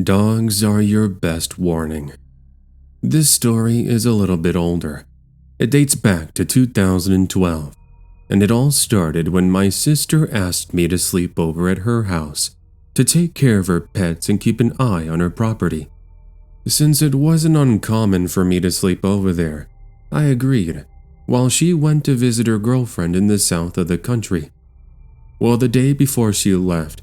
Dogs are your best warning. This story is a little bit older. It dates back to 2012, and it all started when my sister asked me to sleep over at her house to take care of her pets and keep an eye on her property. Since it wasn't uncommon for me to sleep over there, I agreed, while she went to visit her girlfriend in the south of the country. Well, the day before she left,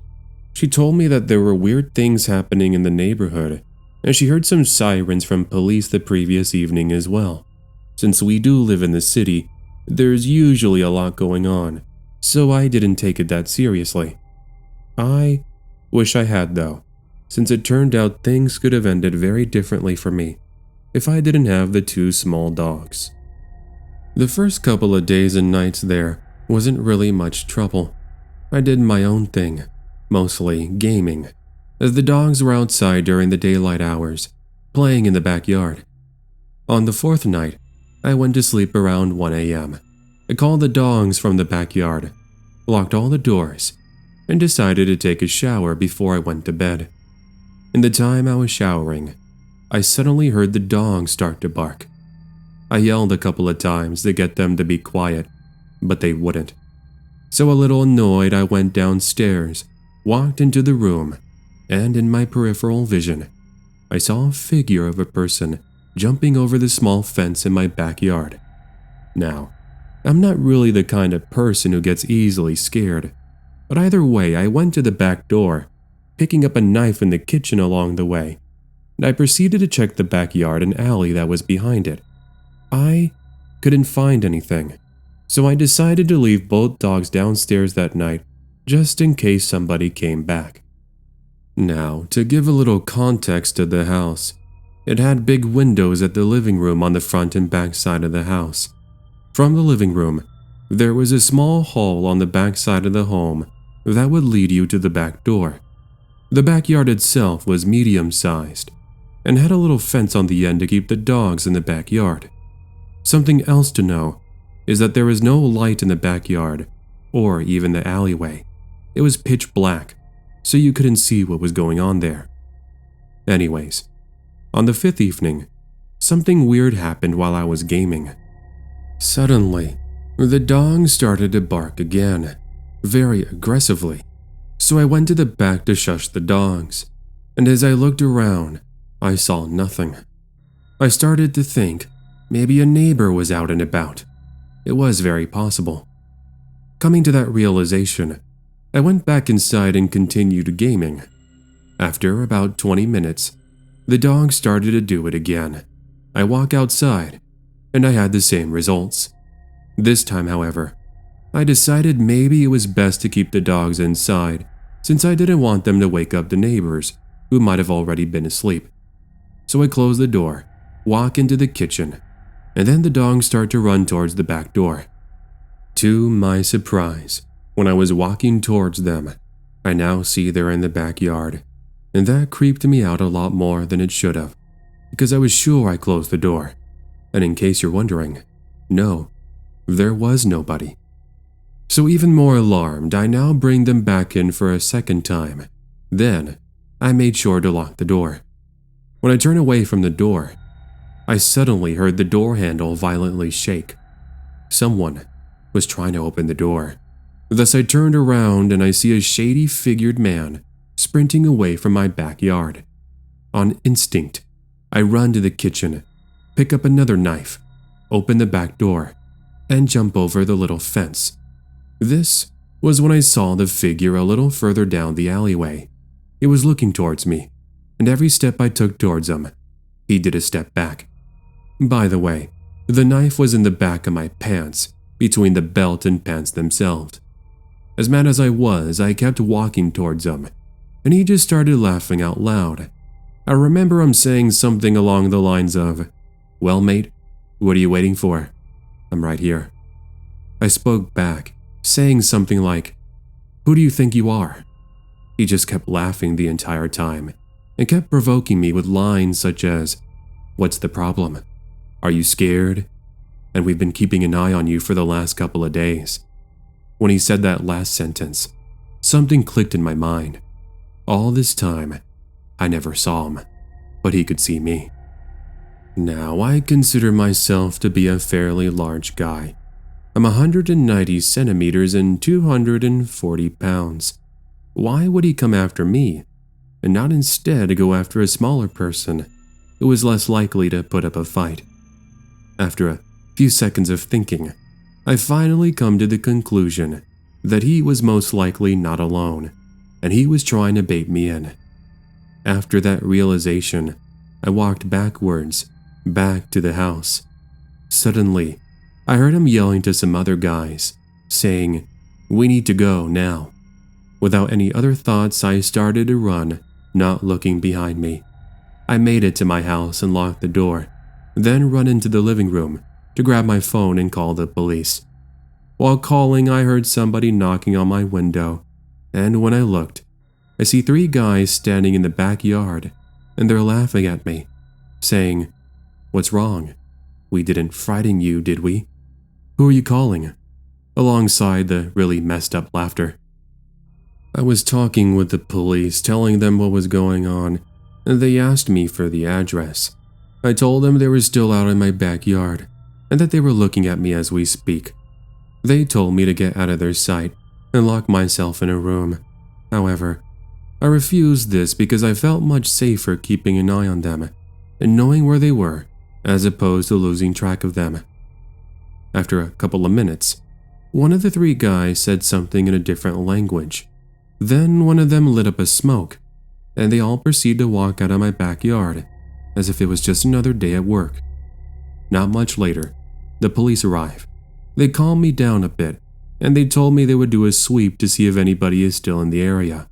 she told me that there were weird things happening in the neighborhood, and she heard some sirens from police the previous evening as well. Since we do live in the city, there's usually a lot going on, so I didn't take it that seriously. I wish I had though, since it turned out things could have ended very differently for me if I didn't have the two small dogs. The first couple of days and nights there wasn't really much trouble. I did my own thing, mostly gaming, as the dogs were outside during the daylight hours, playing in the backyard. On the fourth night, I went to sleep around 1 a.m. I called the dogs from the backyard, locked all the doors, and decided to take a shower before I went to bed. In the time I was showering, I suddenly heard the dogs start to bark. I yelled a couple of times to get them to be quiet, but they wouldn't. So a little annoyed, I went downstairs, walked into the room, and in my peripheral vision, I saw a figure of a person jumping over the small fence in my backyard. Now, I'm not really the kind of person who gets easily scared, but either way, I went to the back door, picking up a knife in the kitchen along the way, and I proceeded to check the backyard and alley that was behind it. I couldn't find anything, so I decided to leave both dogs downstairs that night just in case somebody came back. Now, to give a little context to the house, it had big windows at the living room on the front and back side of the house. From the living room, there was a small hall on the back side of the home that would lead you to the back door. The backyard itself was medium-sized and had a little fence on the end to keep the dogs in the backyard. Something else to know is that there was no light in the backyard or even the alleyway. It was pitch black, so you couldn't see what was going on there. Anyways, on the fifth evening, something weird happened while I was gaming. Suddenly, the dogs started to bark again, very aggressively, so I went to the back to shush the dogs, and as I looked around, I saw nothing. I started to think maybe a neighbor was out and about. It was very possible. Coming to that realization, I went back inside and continued gaming. After about 20 minutes, the dog started to do it again. I walked outside, and I had the same results. This time, however, I decided maybe it was best to keep the dogs inside since I didn't want them to wake up the neighbors who might have already been asleep. So I closed the door, walked into the kitchen, and then the dogs started to run towards the back door. To my surprise, when I was walking towards them, I now see they're in the backyard, and that creeped me out a lot more than it should have, because I was sure I closed the door. And in case you're wondering, no, there was nobody. So even more alarmed, I now bring them back in for a second time. Then, I made sure to lock the door. When I turned away from the door, I suddenly heard the door handle violently shake. Someone was trying to open the door. Thus I turned around and I see a shady-figured man sprinting away from my backyard. On instinct, I run to the kitchen, pick up another knife, open the back door, and jump over the little fence. This was when I saw the figure a little further down the alleyway. It was looking towards me, and every step I took towards him, he did a step back. By the way, the knife was in the back of my pants, between the belt and pants themselves. As mad as I was, I kept walking towards him, and he just started laughing out loud. I remember him saying something along the lines of, "Well, mate, what are you waiting for? I'm right here." I spoke back, saying something like, "Who do you think you are?" He just kept laughing the entire time, and kept provoking me with lines such as, "What's the problem? Are you scared? And we've been keeping an eye on you for the last couple of days." When he said that last sentence, something clicked in my mind. All this time, I never saw him, but he could see me. Now, I consider myself to be a fairly large guy. I'm 190 centimeters and 240 pounds. Why would he come after me, and not instead go after a smaller person who was less likely to put up a fight? After a few seconds of thinking, I finally come to the conclusion that he was most likely not alone, and he was trying to bait me in. After that realization, I walked backwards, back to the house. Suddenly, I heard him yelling to some other guys, saying, "We need to go now." Without any other thoughts, I started to run, not looking behind me. I made it to my house and locked the door, then run into the living room to grab my phone and call the police. While calling, I heard somebody knocking on my window, and when I looked, I see 3 guys standing in the backyard, and they're laughing at me, saying, "What's wrong? We didn't frighten you, did we? Who are you calling?" alongside the really messed up laughter. I was talking with the police, telling them what was going on, and they asked me for the address. I told them they were still out in my backyard, and that they were looking at me as we speak. They told me to get out of their sight and lock myself in a room. However, I refused this because I felt much safer keeping an eye on them and knowing where they were, as opposed to losing track of them. After a couple of minutes, one of the 3 guys said something in a different language. Then one of them lit up a smoke, and they all proceeded to walk out of my backyard as if it was just another day at work. Not much later, the police arrived. They calmed me down a bit, and they told me they would do a sweep to see if anybody is still in the area.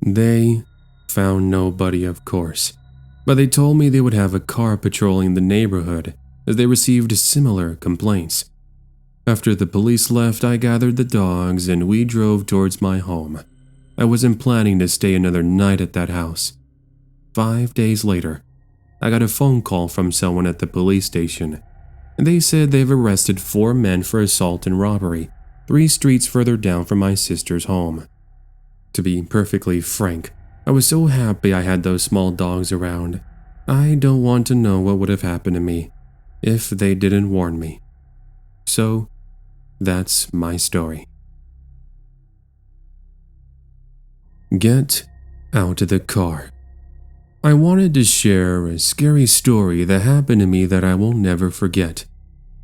They found nobody, of course, but they told me they would have a car patrolling the neighborhood as they received similar complaints. After the police left, I gathered the dogs and we drove towards my home. I wasn't planning to stay another night at that house. 5 days later, I got a phone call from someone at the police station, and they said they've arrested 4 men for assault and robbery 3 streets further down from my sister's home. To be perfectly frank, I was so happy I had those small dogs around. I don't want to know what would have happened to me if they didn't warn me. So, that's my story. Get out of the car. I wanted to share a scary story that happened to me that I will never forget.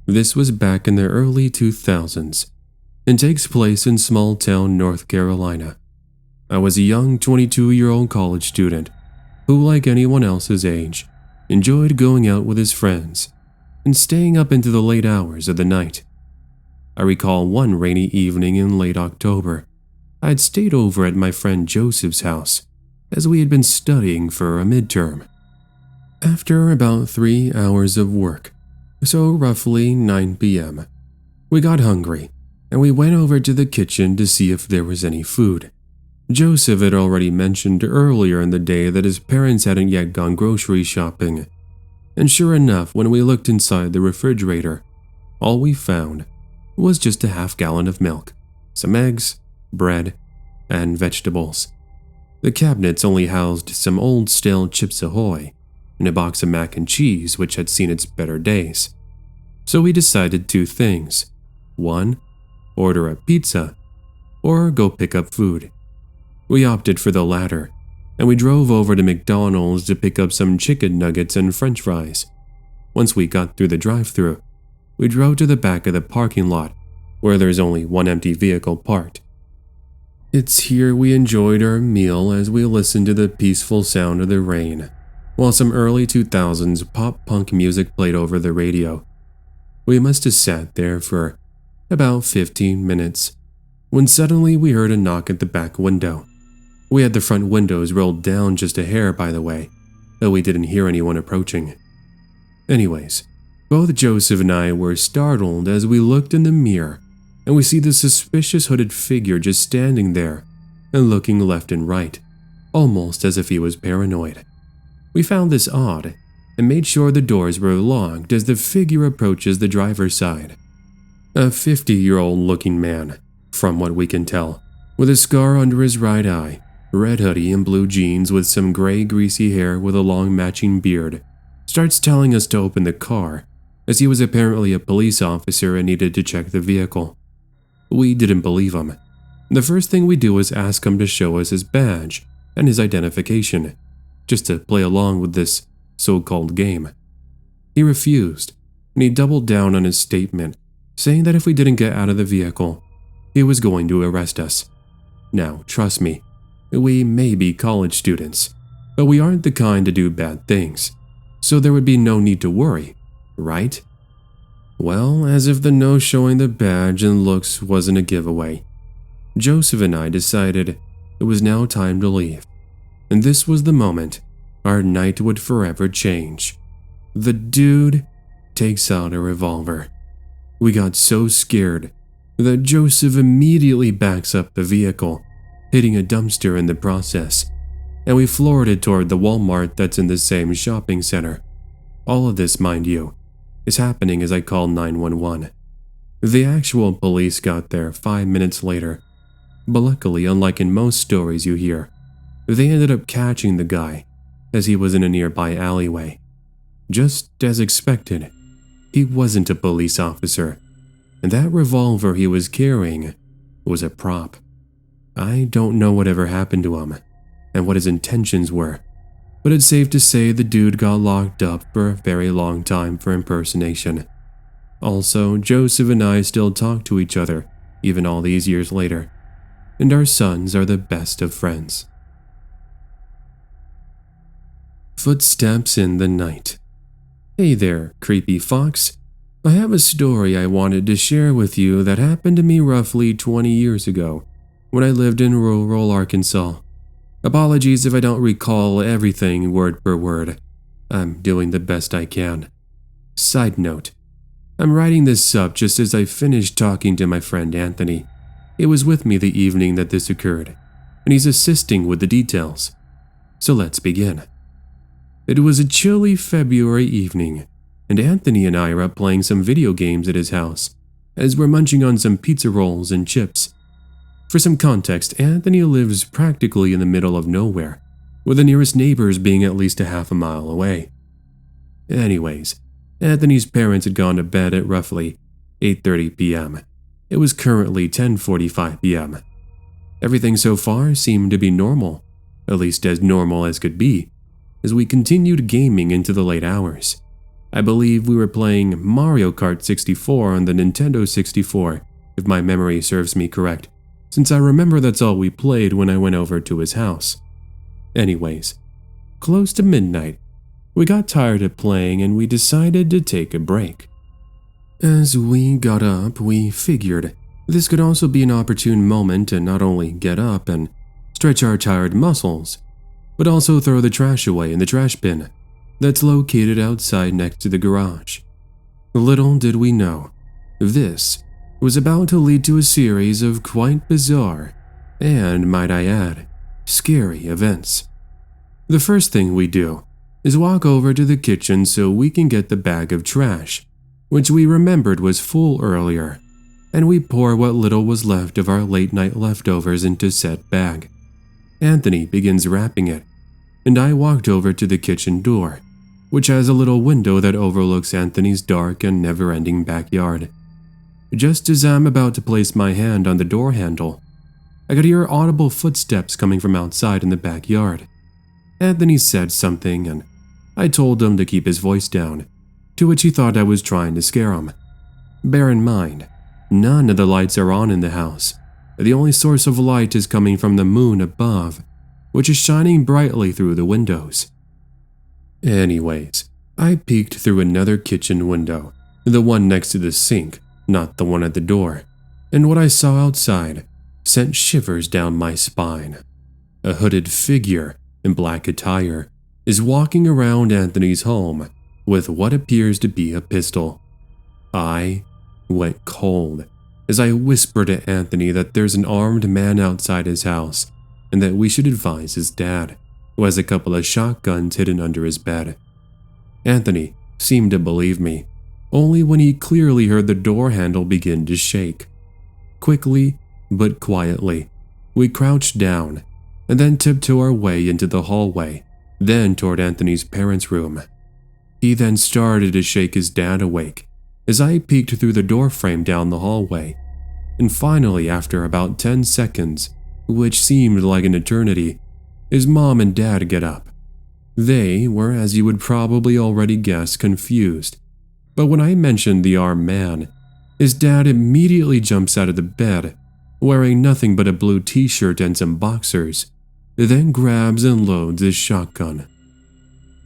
This was back in the early 2000s and takes place in small town North Carolina. I was a young 22-year-old college student who, like anyone else's age, enjoyed going out with his friends and staying up into the late hours of the night. I recall one rainy evening in late October. I had stayed over at my friend Joseph's house as we had been studying for a midterm. After about 3 hours of work, so roughly 9 p.m., we got hungry and we went over to the kitchen to see if there was any food. Joseph had already mentioned earlier in the day that his parents hadn't yet gone grocery shopping, and sure enough, when we looked inside the refrigerator, all we found was just a half-gallon of milk, some eggs, bread, and vegetables. The cabinets only housed some old stale Chips Ahoy and a box of mac and cheese which had seen its better days. So we decided 2 things. 1, order a pizza, or go pick up food. We opted for the latter, and we drove over to McDonald's to pick up some chicken nuggets and french fries. Once we got through the drive-thru, we drove to the back of the parking lot, where there's only one empty vehicle parked. It's here we enjoyed our meal as we listened to the peaceful sound of the rain, while some early 2000s pop-punk music played over the radio. We must have sat there for about 15 minutes, when suddenly we heard a knock at the back window. We had the front windows rolled down just a hair, by the way, though we didn't hear anyone approaching. Anyways, both Joseph and I were startled as we looked in the mirror and we see the suspicious hooded figure just standing there and looking left and right, almost as if he was paranoid. We found this odd and made sure the doors were locked as the figure approaches the driver's side. A 50-year-old looking man, from what we can tell, with a scar under his right eye red hoodie and blue jeans with some gray greasy hair with a long matching beard, starts telling us to open the car, as he was apparently a police officer and needed to check the vehicle. We didn't believe him. The first thing we do is ask him to show us his badge and his identification, just to play along with this so-called game. He refused, and he doubled down on his statement, saying that if we didn't get out of the vehicle, he was going to arrest us. Now, trust me, we may be college students, but we aren't the kind to do bad things, so there would be no need to worry, right? Well, as if the no showing the badge and looks wasn't a giveaway, Joseph and I decided it was now time to leave, and this was the moment our night would forever change. The dude takes out a revolver. We got so scared that Joseph immediately backs up the vehicle, hitting a dumpster in the process, and we floored it toward the Walmart that's in the same shopping center. All of this, mind you, is happening as I call 911. The actual police got there 5 minutes later, but luckily, unlike in most stories you hear, they ended up catching the guy as he was in a nearby alleyway. Just as expected, he wasn't a police officer, and that revolver he was carrying was a prop. I don't know whatever happened to him and what his intentions were, but it's safe to say the dude got locked up for a very long time for impersonation. Also, Joseph and I still talk to each other even all these years later, and our sons are the best of friends. Footsteps in the night. Hey there, creepy fox. I have a story I wanted to share with you that happened to me roughly 20 years ago when I lived in rural Arkansas. Apologies if I don't recall everything word per word. I'm doing the best I can. Side note, I'm writing this up just as I finished talking to my friend Anthony. He was with me the evening that this occurred, and he's assisting with the details. So let's begin. It was a chilly February evening, and Anthony and I are up playing some video games at his house, as we're munching on some pizza rolls and chips. For some context, Anthony lives practically in the middle of nowhere, with the nearest neighbors being at least a half a mile away. Anyways, Anthony's parents had gone to bed at roughly 8:30 p.m. It was currently 10:45 p.m. Everything so far seemed to be normal, at least as normal as could be, as we continued gaming into the late hours. I believe we were playing Mario Kart 64 on the Nintendo 64, if my memory serves me correct, since I remember that's all we played when I went over to his house. Anyways, close to midnight, we got tired of playing and we decided to take a break. As we got up, we figured this could also be an opportune moment to not only get up and stretch our tired muscles, but also throw the trash away in the trash bin that's located outside next to the garage. Little did we know, this was about to lead to a series of quite bizarre, and might I add, scary events. The first thing we do is walk over to the kitchen so we can get the bag of trash, which we remembered was full earlier, and we pour what little was left of our late-night leftovers into said bag. Anthony begins wrapping it, and I walked over to the kitchen door, which has a little window that overlooks Anthony's dark and never-ending backyard. Just as I'm about to place my hand on the door handle, I could hear audible footsteps coming from outside in the backyard. Anthony said something, and I told him to keep his voice down, to which he thought I was trying to scare him. Bear in mind, none of the lights are on in the house. The only source of light is coming from the moon above, which is shining brightly through the windows. Anyways, I peeked through another kitchen window, the one next to the sink, not the one at the door, and what I saw outside sent shivers down my spine. A hooded figure in black attire is walking around Anthony's home with what appears to be a pistol. I went cold as I whispered to Anthony that there's an armed man outside his house and that we should advise his dad, who has a couple of shotguns hidden under his bed. Anthony seemed to believe me, only when he clearly heard the door handle begin to shake. Quickly but quietly, we crouched down and then tiptoe our way into the hallway, then toward Anthony's parents' room. He then started to shake his dad awake as I peeked through the doorframe down the hallway, and finally, after about 10 seconds, which seemed like an eternity, his mom and dad get up. They were, as you would probably already guess, confused, but when I mentioned the armed man, his dad immediately jumps out of the bed, wearing nothing but a blue t-shirt and some boxers, then grabs and loads his shotgun.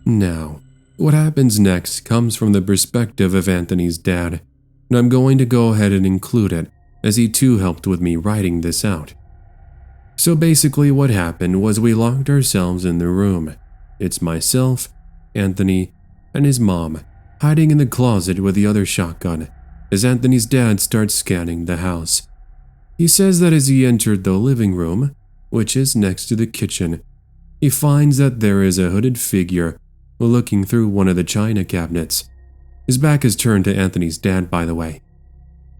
Now, what happens next comes from the perspective of Anthony's dad, and I'm going to go ahead and include it, as he too helped with me writing this out. So basically what happened was we locked ourselves in the room. It's myself, Anthony, and his mom, hiding in the closet with the other shotgun, as Anthony's dad starts scanning the house. He says that as he entered the living room, which is next to the kitchen, he finds that there is a hooded figure looking through one of the china cabinets. His back is turned to Anthony's dad, by the way.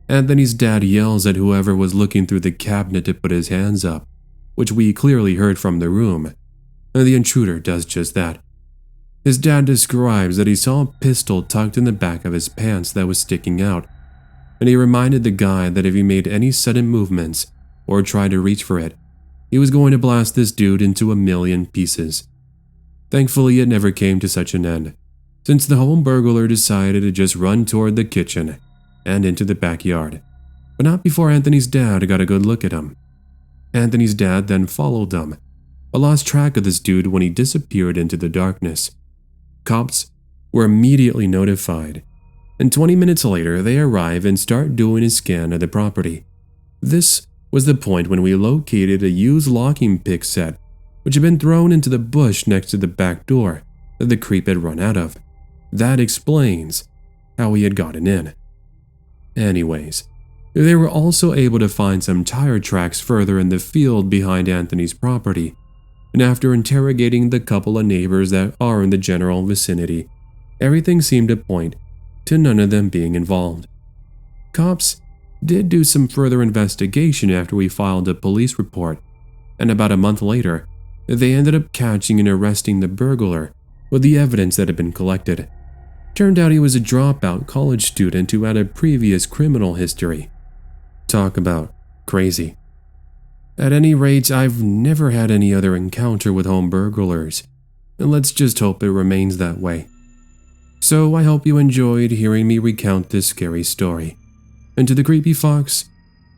Anthony's dad yells at whoever was looking through the cabinet to put his hands up, which we clearly heard from the room, and the intruder does just that. His dad describes that he saw a pistol tucked in the back of his pants that was sticking out, and he reminded the guy that if he made any sudden movements or tried to reach for it, he was going to blast this dude into a million pieces. Thankfully, it never came to such an end, since the home burglar decided to just run toward the kitchen and into the backyard, but not before Anthony's dad got a good look at him. Anthony's dad then followed them, but lost track of this dude when he disappeared into the darkness. Cops were immediately notified, and 20 minutes later they arrive and start doing a scan of the property. This was the point when we located a used locking pick set which had been thrown into the bush next to the back door that the creep had run out of. That explains how he had gotten in. Anyways, they were also able to find some tire tracks further in the field behind Anthony's property, and after interrogating the couple of neighbors that are in the general vicinity, everything seemed to point to none of them being involved. Cops did do some further investigation after we filed a police report, and about a month later, they ended up catching and arresting the burglar with the evidence that had been collected. Turned out he was a dropout college student who had a previous criminal history. Talk about crazy. At any rate, I've never had any other encounter with home burglars, and let's just hope it remains that way. So I hope you enjoyed hearing me recount this scary story. And to the creepy fox,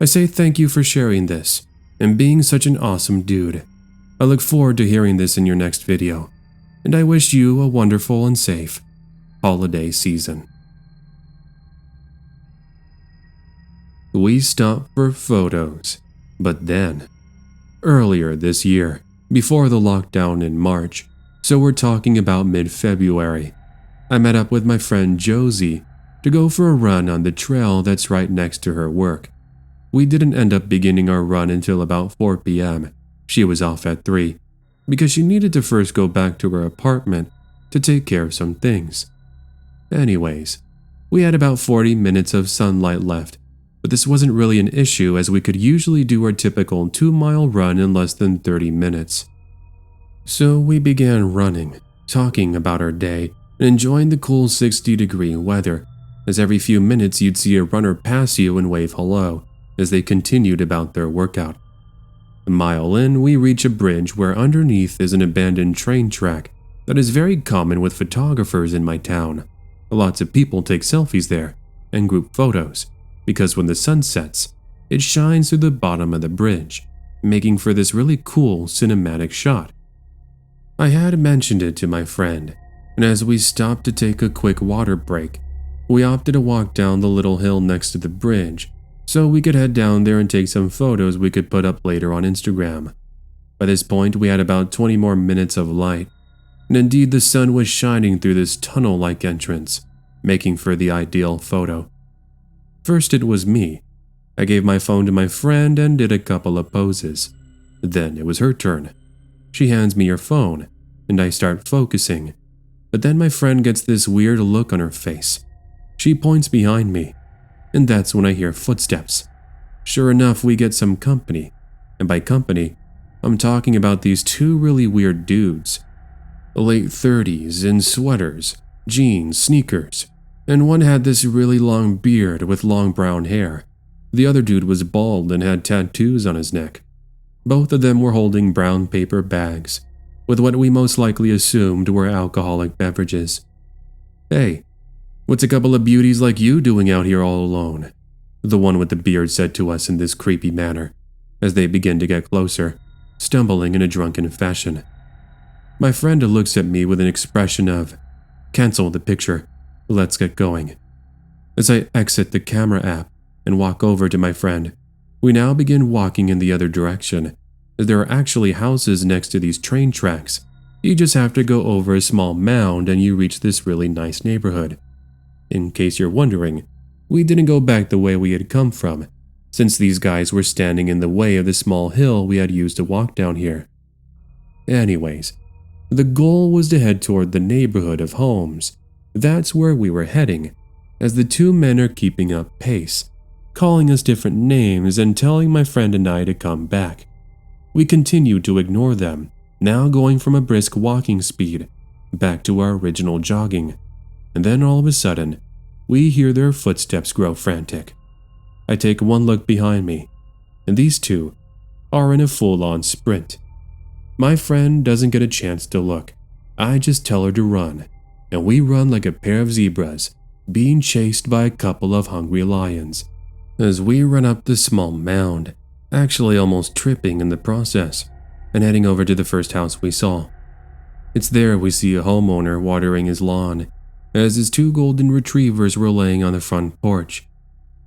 I say thank you for sharing this and being such an awesome dude. I look forward to hearing this in your next video, and I wish you a wonderful and safe holiday season. We stopped for photos, but then, earlier this year, before the lockdown in March, so we're talking about mid-February, I met up with my friend Josie to go for a run on the trail that's right next to her work. We didn't end up beginning our run until about 4 p.m. She was off at 3, because she needed to first go back to her apartment to take care of some things. Anyways, we had about 40 minutes of sunlight left, but this wasn't really an issue as we could usually do our typical 2-mile run in less than 30 minutes. So we began running, talking about our day, and enjoying the cool 60-degree weather, as every few minutes you'd see a runner pass you and wave hello as they continued about their workout. A mile in, we reach a bridge where underneath is an abandoned train track that is very common with photographers in my town. Lots of people take selfies there and group photos, because when the sun sets, it shines through the bottom of the bridge, making for this really cool cinematic shot. I had mentioned it to my friend, and as we stopped to take a quick water break, we opted to walk down the little hill next to the bridge so we could head down there and take some photos we could put up later on Instagram. By this point, we had about 20 more minutes of light, and indeed the sun was shining through this tunnel-like entrance, making for the ideal photo. First it was me. I gave my phone to my friend and did a couple of poses. Then it was her turn. She hands me her phone, and I start focusing, but then my friend gets this weird look on her face. She points behind me, and that's when I hear footsteps. Sure enough, we get some company, and by company, I'm talking about these two really weird dudes. Late 30s in sweaters, jeans, sneakers, and one had this really long beard with long brown hair. The other dude was bald and had tattoos on his neck. Both of them were holding brown paper bags, with what we most likely assumed were alcoholic beverages. "Hey, what's a couple of beauties like you doing out here all alone?" the one with the beard said to us in this creepy manner, as they began to get closer, stumbling in a drunken fashion. My friend looks at me with an expression of, "Cancel the picture, let's get going." As I exit the camera app and walk over to my friend, we now begin walking in the other direction, as there are actually houses next to these train tracks. You just have to go over a small mound and you reach this really nice neighborhood. In case you're wondering, we didn't go back the way we had come from, since these guys were standing in the way of the small hill we had used to walk down here. Anyways, the goal was to head toward the neighborhood of homes. That's where we were heading, as the two men are keeping up pace, calling us different names and telling my friend and I to come back. We continued to ignore them, now going from a brisk walking speed back to our original jogging, and then all of a sudden, we hear their footsteps grow frantic. I take one look behind me, and these two are in a full-on sprint. My friend doesn't get a chance to look. I just tell her to run, and we run like a pair of zebras, being chased by a couple of hungry lions. As we run up the small mound, actually almost tripping in the process, and heading over to the first house we saw. It's there we see a homeowner watering his lawn, as his two golden retrievers were laying on the front porch.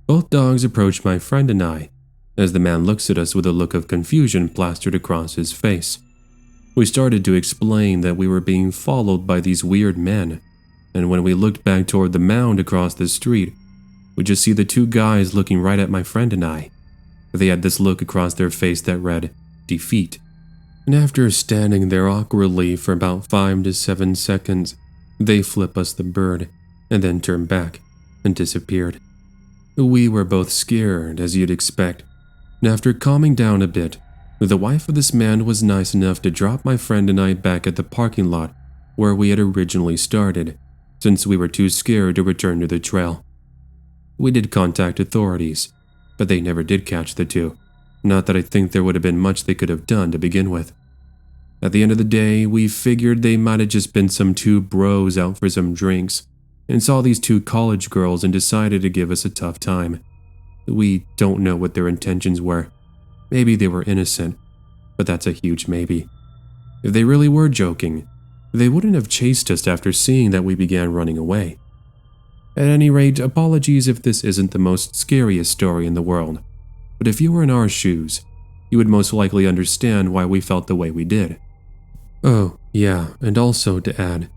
Both dogs approach my friend and I, as the man looks at us with a look of confusion plastered across his face. We started to explain that we were being followed by these weird men, and when we looked back toward the mound across the street, we just see the two guys looking right at my friend and I. They had this look across their face that read, defeat. And after standing there awkwardly for about 5 to 7 seconds, they flip us the bird, and then turn back, and disappeared. We were both scared, as you'd expect, and after calming down a bit, the wife of this man was nice enough to drop my friend and I back at the parking lot where we had originally started, since we were too scared to return to the trail. We did contact authorities, but they never did catch the two, not that I think there would have been much they could have done to begin with. At the end of the day, we figured they might have just been some two bros out for some drinks, and saw these two college girls and decided to give us a tough time. We don't know what their intentions were. Maybe they were innocent, but that's a huge maybe. If they really were joking, they wouldn't have chased us after seeing that we began running away. At any rate, apologies if this isn't the most scariest story in the world, but if you were in our shoes, you would most likely understand why we felt the way we did. Oh, yeah, and also to add,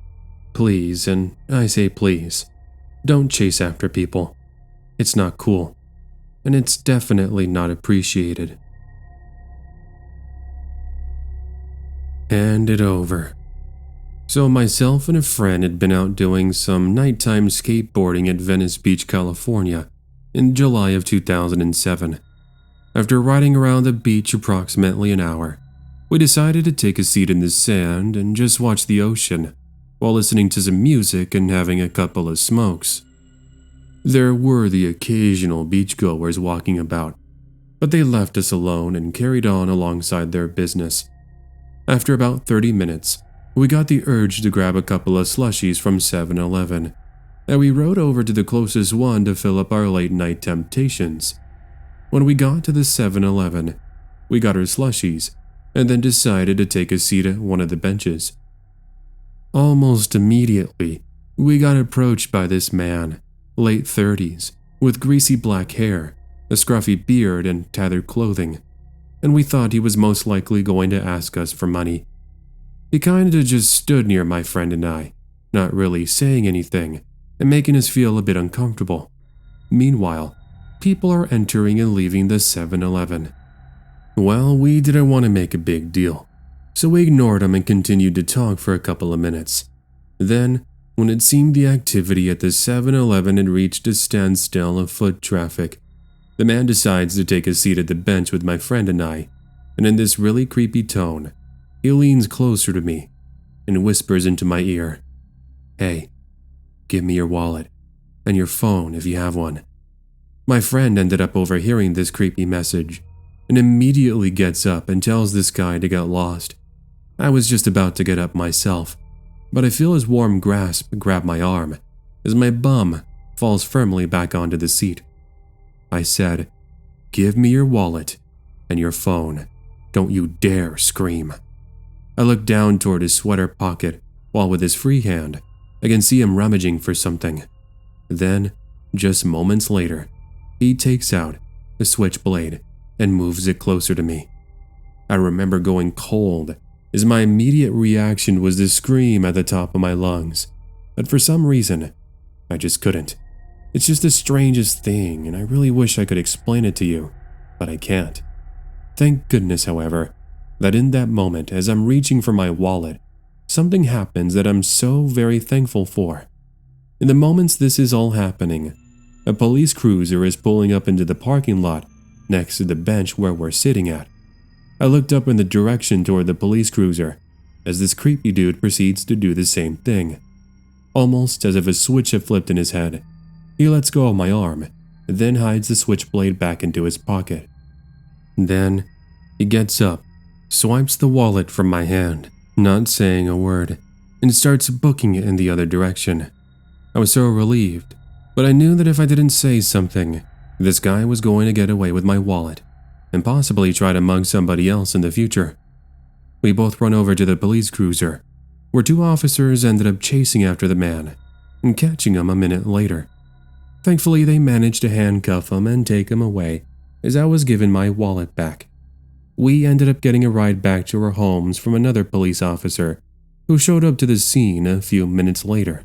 please, and I say please, don't chase after people. It's not cool, and it's definitely not appreciated. Hand it over. So myself and a friend had been out doing some nighttime skateboarding at Venice Beach, California in July of 2007. After riding around the beach approximately an hour, we decided to take a seat in the sand and just watch the ocean while listening to some music and having a couple of smokes. There were the occasional beachgoers walking about, but they left us alone and carried on alongside their business. After about 30 minutes, we got the urge to grab a couple of slushies from 7-Eleven, and we rode over to the closest one to fill up our late-night temptations. When we got to the 7-Eleven, we got our slushies, and then decided to take a seat at one of the benches. Almost immediately, we got approached by this man, late 30s, with greasy black hair, a scruffy beard, and tattered clothing, and we thought he was most likely going to ask us for money. He kinda just stood near my friend and I, not really saying anything, and making us feel a bit uncomfortable. Meanwhile, people are entering and leaving the 7-Eleven. Well, we didn't want to make a big deal, so we ignored him and continued to talk for a couple of minutes. Then, when it seemed the activity at the 7-Eleven had reached a standstill of foot traffic, the man decides to take a seat at the bench with my friend and I, and in this really creepy tone, he leans closer to me and whispers into my ear, "Hey, give me your wallet and your phone if you have one." My friend ended up overhearing this creepy message and immediately gets up and tells this guy to get lost. I was just about to get up myself, but I feel his warm grasp grab my arm as my bum falls firmly back onto the seat. I said, "Give me your wallet and your phone. Don't you dare scream." I look down toward his sweater pocket while with his free hand, I can see him rummaging for something. Then, just moments later, he takes out a switchblade and moves it closer to me. I remember going cold as my immediate reaction was to scream at the top of my lungs, but for some reason, I just couldn't. It's just the strangest thing, and I really wish I could explain it to you, but I can't. Thank goodness, however, that in that moment, as I'm reaching for my wallet, something happens that I'm so very thankful for. In the moments this is all happening, a police cruiser is pulling up into the parking lot next to the bench where we're sitting at. I looked up in the direction toward the police cruiser as this creepy dude proceeds to do the same thing. Almost as if a switch had flipped in his head, he lets go of my arm and then hides the switchblade back into his pocket. Then, he gets up, swipes the wallet from my hand, not saying a word, and starts booking it in the other direction. I was so relieved, but I knew that if I didn't say something, this guy was going to get away with my wallet and possibly try to mug somebody else in the future. We both run over to the police cruiser, where two officers ended up chasing after the man and catching him a minute later. Thankfully, they managed to handcuff him and take him away as I was given my wallet back. We ended up getting a ride back to our homes from another police officer who showed up to the scene a few minutes later.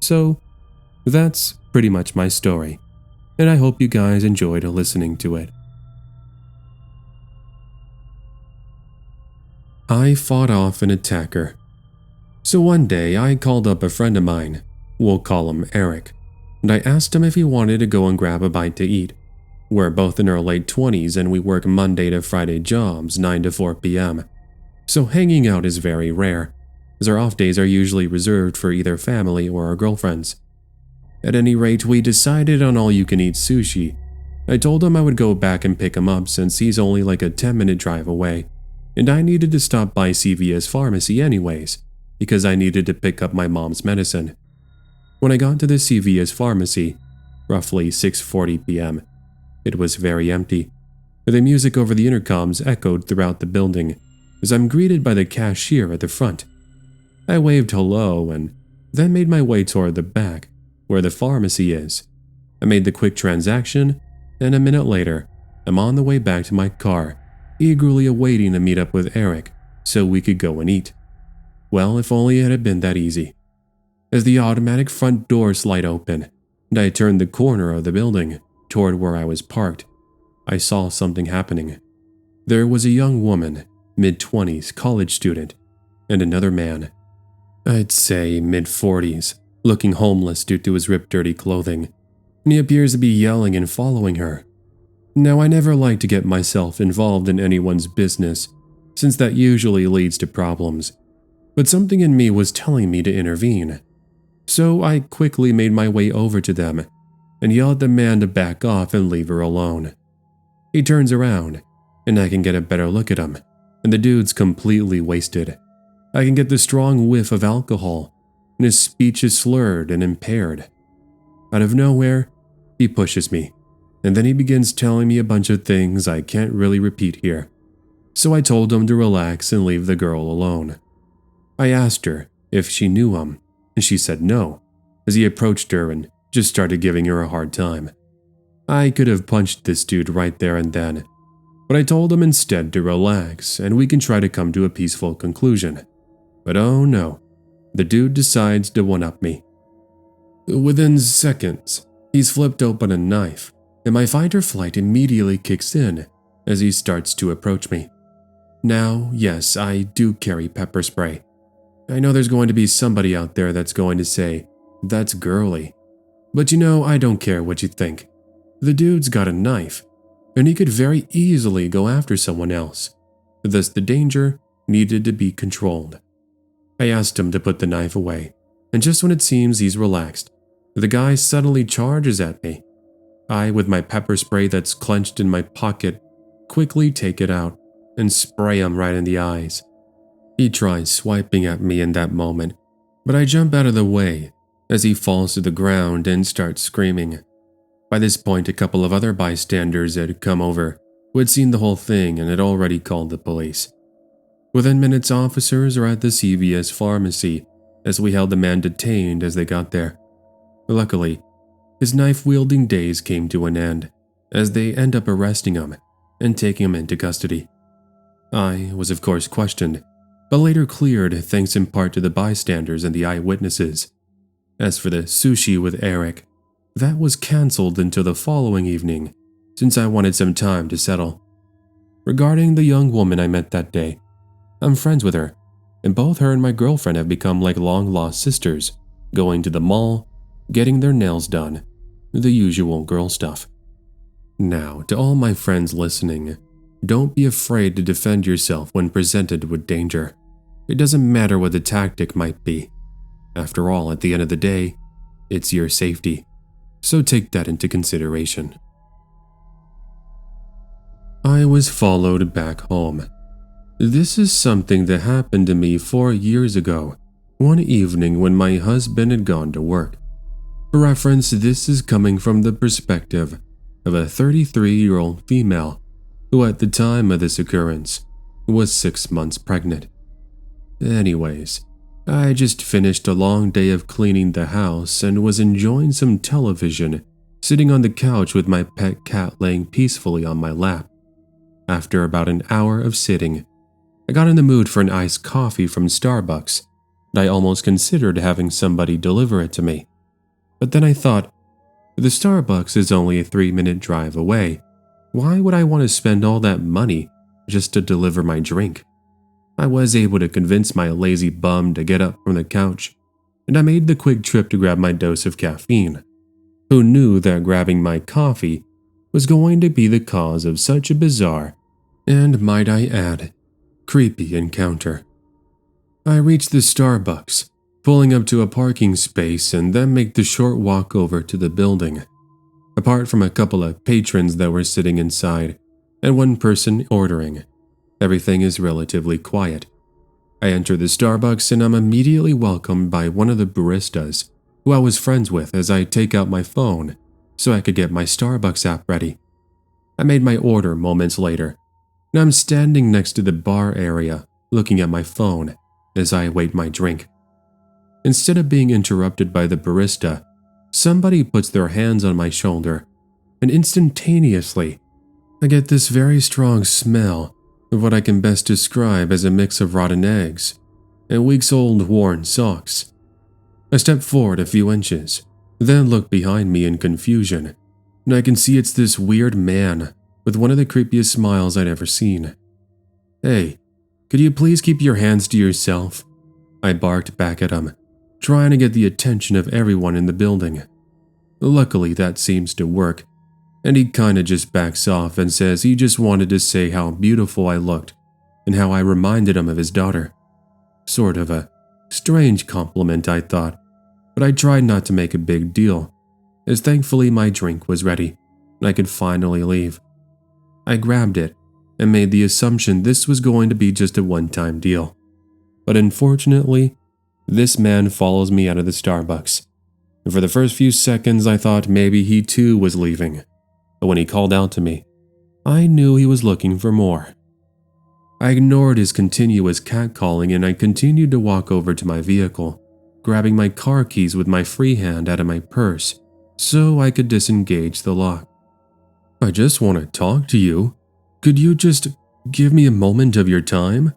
So, that's pretty much my story, and I hope you guys enjoyed listening to it. I fought off an attacker. So one day I called up a friend of mine, we'll call him Eric, and I asked him if he wanted to go and grab a bite to eat. We're both in our late 20s and we work Monday to Friday jobs 9 to 4 p.m. So hanging out is very rare, as our off days are usually reserved for either family or our girlfriends. At any rate, we decided on all-you-can-eat sushi. I told him I would go back and pick him up since he's only like a 10-minute drive away, and I needed to stop by CVS Pharmacy anyways, because I needed to pick up my mom's medicine. When I got to the CVS Pharmacy, roughly 6:40 p.m., it was very empty. The music over the intercoms echoed throughout the building as I'm greeted by the cashier at the front. I waved hello and then made my way toward the back, where the pharmacy is. I made the quick transaction, and a minute later, I'm on the way back to my car, eagerly awaiting to meet up with Eric so we could go and eat. Well, if only it had been that easy. As the automatic front door slid open, and I turned the corner of the building toward where I was parked, I saw something happening. There was a young woman, mid-20s, college student, and another man, I'd say mid-40s, looking homeless due to his ripped dirty clothing, and he appears to be yelling and following her. Now, I never like to get myself involved in anyone's business, since that usually leads to problems, but something in me was telling me to intervene. So I quickly made my way over to them and yelled at the man to back off and leave her alone. He turns around, and I can get a better look at him, and the dude's completely wasted. I can get the strong whiff of alcohol, and his speech is slurred and impaired. Out of nowhere, he pushes me, and then he begins telling me a bunch of things I can't really repeat here. So I told him to relax and leave the girl alone. I asked her if she knew him, and she said no, as he approached her and just started giving her a hard time. I could have punched this dude right there and then, but I told him instead to relax and we can try to come to a peaceful conclusion. But oh no, the dude decides to one-up me. Within seconds, he's flipped open a knife, and my fight or flight immediately kicks in as he starts to approach me. Now, yes, I do carry pepper spray. I know there's going to be somebody out there that's going to say, "That's girly." But you know, I don't care what you think. The dude's got a knife, and he could very easily go after someone else. thus the danger needed to be controlled. I asked him to put the knife away, and just when it seems he's relaxed, the guy suddenly charges at me. I, with my pepper spray that's clenched in my pocket, quickly take it out and spray him right in the eyes. He tries swiping at me in that moment, but I jump out of the way as he falls to the ground and starts screaming. By this point, a couple of other bystanders had come over who had seen the whole thing and had already called the police. Within minutes, officers are at the CVS pharmacy as we held the man detained as they got there. Luckily, his knife-wielding days came to an end as they end up arresting him and taking him into custody. I was of course questioned, but later cleared thanks in part to the bystanders and the eyewitnesses. As for the sushi with Eric, that was cancelled until the following evening, since I wanted some time to settle. Regarding the young woman I met that day, I'm friends with her, and both her and my girlfriend have become like long-lost sisters, going to the mall, getting their nails done, the usual girl stuff. Now, to all my friends listening, don't be afraid to defend yourself when presented with danger. It doesn't matter what the tactic might be. After all, at the end of the day, it's your safety. So take that into consideration. I was followed back home. This is something that happened to me 4 years ago, one evening when my husband had gone to work. For reference, this is coming from the perspective of a 33-year-old female who at the time of this occurrence was 6 months pregnant. Anyways, I just finished a long day of cleaning the house and was enjoying some television, sitting on the couch with my pet cat laying peacefully on my lap. After about an hour of sitting, I got in the mood for an iced coffee from Starbucks, and I almost considered having somebody deliver it to me. But then I thought, the Starbucks is only a 3-minute drive away. Why would I want to spend all that money just to deliver my drink? I was able to convince my lazy bum to get up from the couch, and I made the quick trip to grab my dose of caffeine. Who knew that grabbing my coffee was going to be the cause of such a bizarre, and might I add, creepy encounter? I reached the Starbucks, pulling up to a parking space and then make the short walk over to the building. Apart from a couple of patrons that were sitting inside and one person ordering, everything is relatively quiet. I enter the Starbucks and I'm immediately welcomed by one of the baristas who I was friends with as I take out my phone so I could get my Starbucks app ready. I made my order moments later, and I'm standing next to the bar area looking at my phone as I await my drink. Instead of being interrupted by the barista, somebody puts their hands on my shoulder, and instantaneously, I get this very strong smell of what I can best describe as a mix of rotten eggs and weeks-old worn socks. I step forward a few inches, then look behind me in confusion, and I can see it's this weird man with one of the creepiest smiles I'd ever seen. "Hey, could you please keep your hands to yourself?" I barked back at him, trying to get the attention of everyone in the building. Luckily, that seems to work, and he kinda just backs off and says he just wanted to say how beautiful I looked and how I reminded him of his daughter. Sort of a strange compliment, I thought, but I tried not to make a big deal, as thankfully my drink was ready and I could finally leave. I grabbed it and made the assumption this was going to be just a one-time deal. But unfortunately, this man follows me out of the Starbucks, and for the first few seconds I thought maybe he too was leaving. But when he called out to me, I knew he was looking for more. I ignored his continuous catcalling and I continued to walk over to my vehicle, grabbing my car keys with my free hand out of my purse so I could disengage the lock. "I just want to talk to you. Could you just give me a moment of your time?"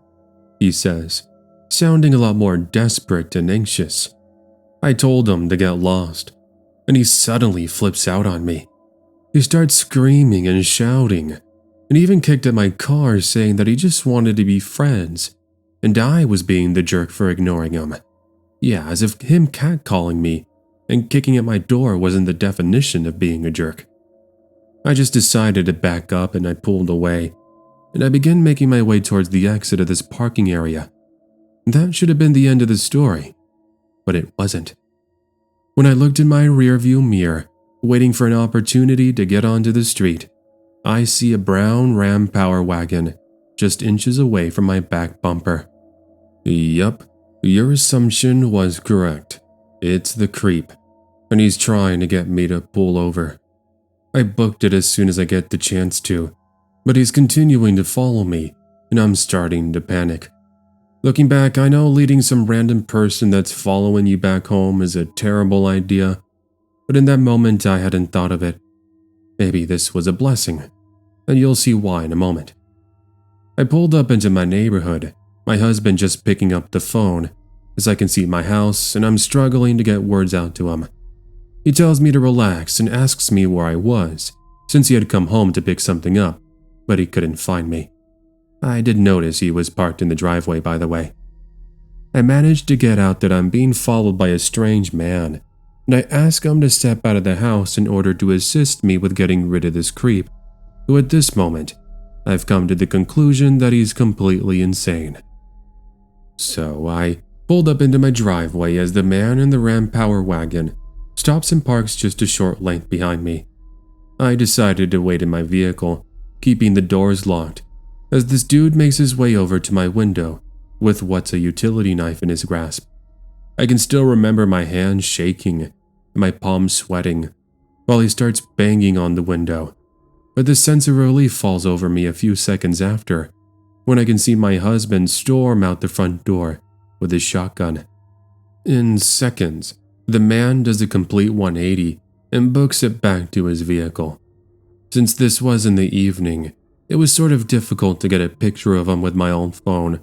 he says, sounding a lot more desperate and anxious. I told him to get lost, and he suddenly flips out on me. He starts screaming and shouting, and even kicked at my car saying that he just wanted to be friends, and I was being the jerk for ignoring him. Yeah, as if him catcalling me and kicking at my door wasn't the definition of being a jerk. I just decided to back up and I pulled away, and I began making my way towards the exit of this parking area. That should have been the end of the story, but it wasn't. When I looked in my rearview mirror, waiting for an opportunity to get onto the street, I see a brown Ram Power Wagon just inches away from my back bumper. Yup, your assumption was correct. It's the creep, and he's trying to get me to pull over. I booked it as soon as I get the chance to, but he's continuing to follow me, and I'm starting to panic. Looking back, I know leading some random person that's following you back home is a terrible idea, but in that moment I hadn't thought of it. Maybe this was a blessing, and you'll see why in a moment. I pulled up into my neighborhood, my husband just picking up the phone, as I can see my house and I'm struggling to get words out to him. He tells me to relax and asks me where I was, since he had come home to pick something up, but he couldn't find me. I did notice he was parked in the driveway, by the way. I managed to get out that I'm being followed by a strange man, and I ask him to step out of the house in order to assist me with getting rid of this creep, who at this moment, I've come to the conclusion that he's completely insane. So I pulled up into my driveway as the man in the Ram Power Wagon stops and parks just a short length behind me. I decided to wait in my vehicle, keeping the doors locked, as this dude makes his way over to my window with what's a utility knife in his grasp. I can still remember my hands shaking and my palms sweating while he starts banging on the window, but the sense of relief falls over me a few seconds after when I can see my husband storm out the front door with his shotgun. In seconds, the man does a complete 180 and books it back to his vehicle. Since this was in the evening, it was sort of difficult to get a picture of him with my old phone,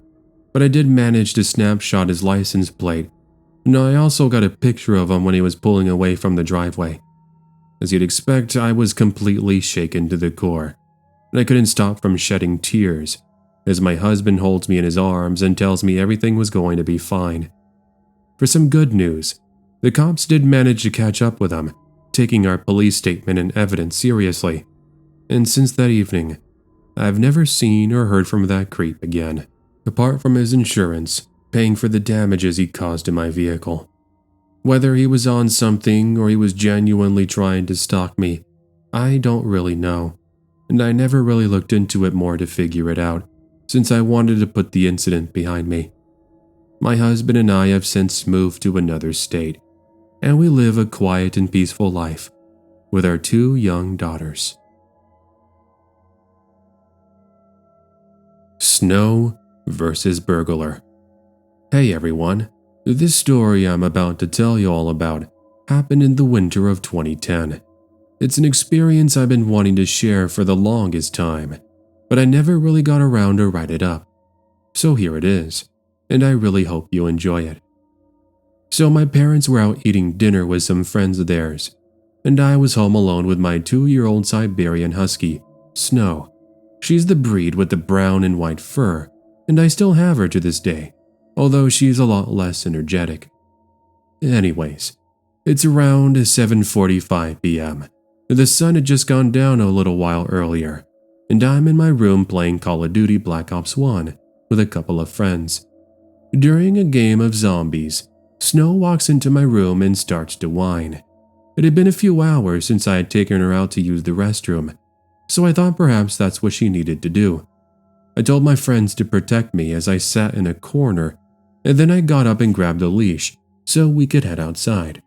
but I did manage to snapshot his license plate, and I also got a picture of him when he was pulling away from the driveway. As you'd expect, I was completely shaken to the core, and I couldn't stop from shedding tears as my husband holds me in his arms and tells me everything was going to be fine. For some good news, the cops did manage to catch up with him, taking our police statement and evidence seriously, and since that evening, I've never seen or heard from that creep again, apart from his insurance paying for the damages he caused in my vehicle. Whether he was on something or he was genuinely trying to stalk me, I don't really know, and I never really looked into it more to figure it out, since I wanted to put the incident behind me. My husband and I have since moved to another state, and we live a quiet and peaceful life with our 2 young daughters. Snow versus Burglar. Hey everyone, this story I'm about to tell you all about happened in the winter of 2010. It's an experience I've been wanting to share for the longest time, but I never really got around to write it up. So here it is, and I really hope you enjoy it. So my parents were out eating dinner with some friends of theirs, and I was home alone with my 2-year-old Siberian Husky, Snow. She's the breed with the brown and white fur, and I still have her to this day, although she's a lot less energetic. Anyways, it's around 7:45 p.m. The sun had just gone down a little while earlier, and I'm in my room playing Call of Duty Black Ops 1 with a couple of friends. During a game of zombies, Snow walks into my room and starts to whine. It had been a few hours since I had taken her out to use the restroom, so I thought perhaps that's what she needed to do. I told my friends to protect me as I sat in a corner, and then I got up and grabbed a leash so we could head outside.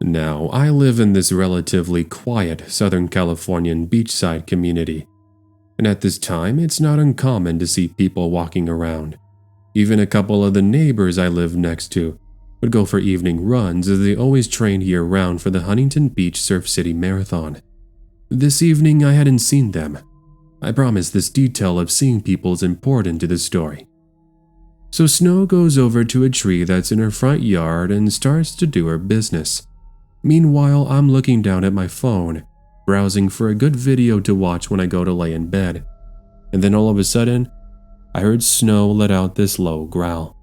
Now, I live in this relatively quiet Southern Californian beachside community, and at this time it's not uncommon to see people walking around. Even a couple of the neighbors I live next to would go for evening runs as they always train year-round for the Huntington Beach Surf City Marathon. This evening I hadn't seen them. I promise this detail of seeing people is important to the story. So Snow goes over to a tree that's in her front yard and starts to do her business. Meanwhile, I'm looking down at my phone, browsing for a good video to watch when I go to lay in bed. And then all of a sudden, I heard Snow let out this low growl.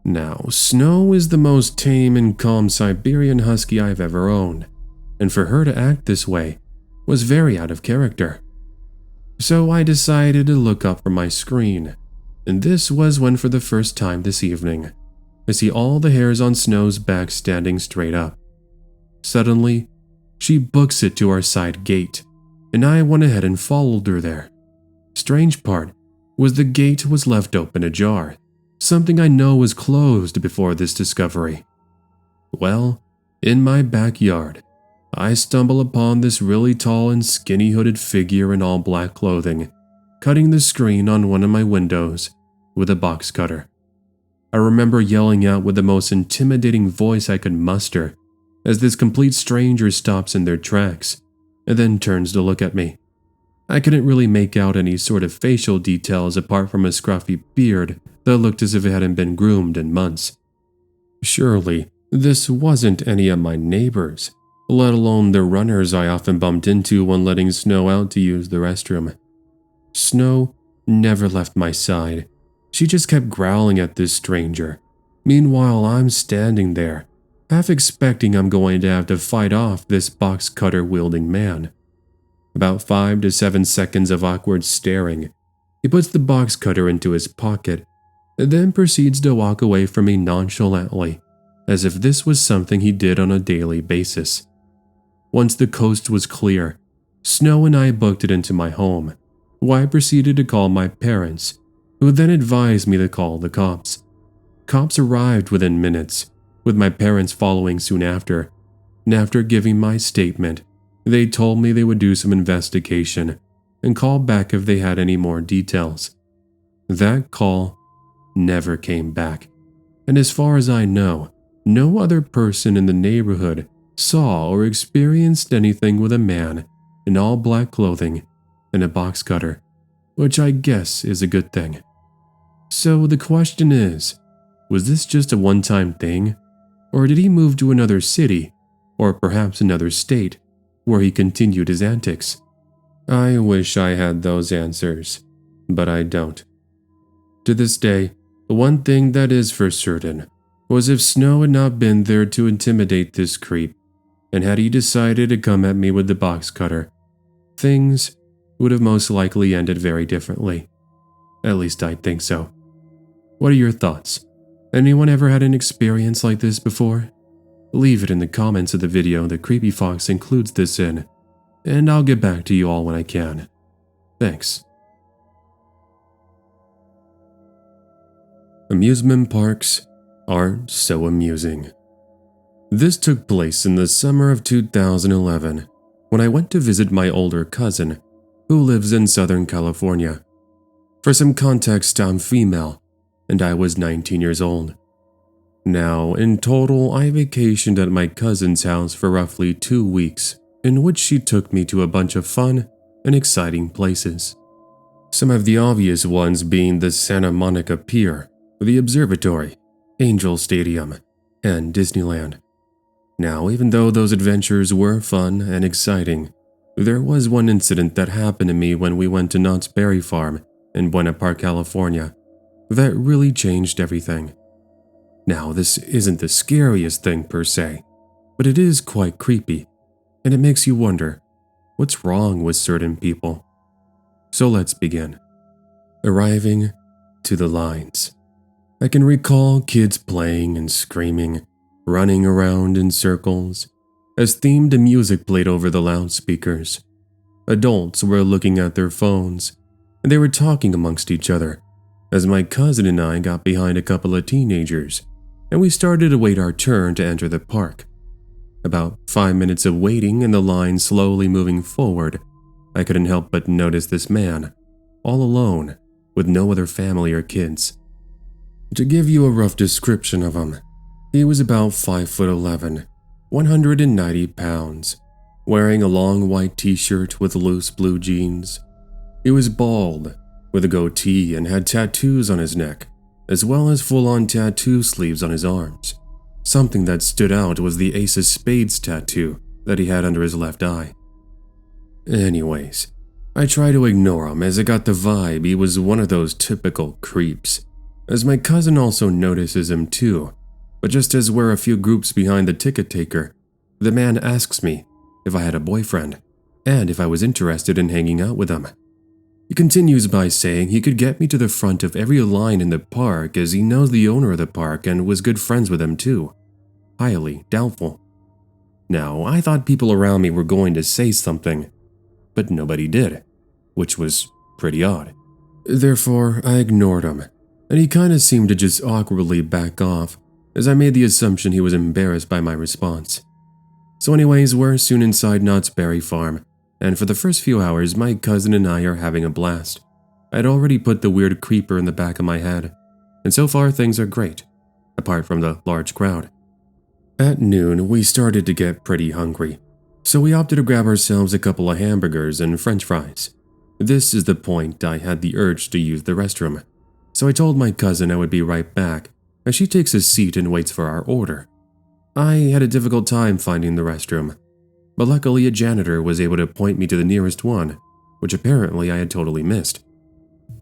Now, Snow is the most tame and calm Siberian Husky I've ever owned, and for her to act this way was very out of character. So I decided to look up from my screen, and this was when for the first time this evening, I see all the hairs on Snow's back standing straight up. Suddenly, she books it to our side gate, and I went ahead and followed her there. Strange part was the gate was left open ajar, something I know was closed before this discovery. Well, in my backyard, I stumble upon this really tall and skinny hooded figure in all black clothing, cutting the screen on one of my windows with a box cutter. I remember yelling out with the most intimidating voice I could muster as this complete stranger stops in their tracks and then turns to look at me. I couldn't really make out any sort of facial details apart from a scruffy beard that looked as if it hadn't been groomed in months. Surely, this wasn't any of my neighbors, let alone the runners I often bumped into when letting Snow out to use the restroom. Snow never left my side. She just kept growling at this stranger. Meanwhile, I'm standing there, half expecting I'm going to have to fight off this box cutter wielding man. About 5 to 7 seconds of awkward staring, he puts the box cutter into his pocket, and then proceeds to walk away from me nonchalantly, as if this was something he did on a daily basis. Once the coast was clear, Snow and I booked it into my home, where I proceeded to call my parents, who then advised me to call the cops. Cops arrived within minutes, with my parents following soon after, and after giving my statement, they told me they would do some investigation and call back if they had any more details. That call never came back, and as far as I know, no other person in the neighborhood saw or experienced anything with a man in all black clothing and a box cutter, which I guess is a good thing. So the question is, was this just a one-time thing, or did he move to another city, or perhaps another state, where he continued his antics? I wish I had those answers, but I don't. To this day, the one thing that is for certain was if Snow had not been there to intimidate this creep, and had he decided to come at me with the box cutter, things would have most likely ended very differently. At least I think so. What are your thoughts? Anyone ever had an experience like this before? Leave it in the comments of the video that CreepyFox includes this in, and I'll get back to you all when I can. Thanks. Amusement parks aren't so amusing. This took place in the summer of 2011, when I went to visit my older cousin, who lives in Southern California. For some context, I'm female, and I was 19 years old. Now, in total, I vacationed at my cousin's house for roughly 2 weeks, in which she took me to a bunch of fun and exciting places. Some of the obvious ones being the Santa Monica Pier, the Observatory, Angel Stadium, and Disneyland. Now, even though those adventures were fun and exciting, there was one incident that happened to me when we went to Knott's Berry Farm in Buena Park, California, that really changed everything. Now, this isn't the scariest thing per se, but it is quite creepy, and it makes you wonder, what's wrong with certain people? So let's begin. Arriving to the lines. I can recall kids playing and screaming, running around in circles, as themed music played over the loudspeakers. Adults were looking at their phones, and they were talking amongst each other, as my cousin and I got behind a couple of teenagers, and we started to wait our turn to enter the park. About 5 minutes of waiting and the line slowly moving forward, I couldn't help but notice this man, all alone, with no other family or kids. To give you a rough description of him, he was about 5'11", 190 pounds, wearing a long white t-shirt with loose blue jeans. He was bald, with a goatee, and had tattoos on his neck, as well as full-on tattoo sleeves on his arms. Something that stood out was the Ace of Spades tattoo that he had under his left eye. Anyways, I try to ignore him as I got the vibe he was one of those typical creeps, as my cousin also notices him too, but just as we're a few groups behind the ticket taker, the man asks me if I had a boyfriend and if I was interested in hanging out with him. He continues by saying he could get me to the front of every line in the park as he knows the owner of the park and was good friends with him too. Highly doubtful. Now, I thought people around me were going to say something, but nobody did, which was pretty odd. Therefore, I ignored him, and he kind of seemed to just awkwardly back off, as I made the assumption he was embarrassed by my response. So anyways, we're soon inside Knott's Berry Farm, and for the first few hours, my cousin and I are having a blast. I'd already put the weird creeper in the back of my head, and so far things are great, apart from the large crowd. At noon, we started to get pretty hungry, so we opted to grab ourselves a couple of hamburgers and french fries. This is the point I had the urge to use the restroom, so I told my cousin I would be right back as she takes a seat and waits for our order. I had a difficult time finding the restroom, but luckily a janitor was able to point me to the nearest one, which apparently I had totally missed.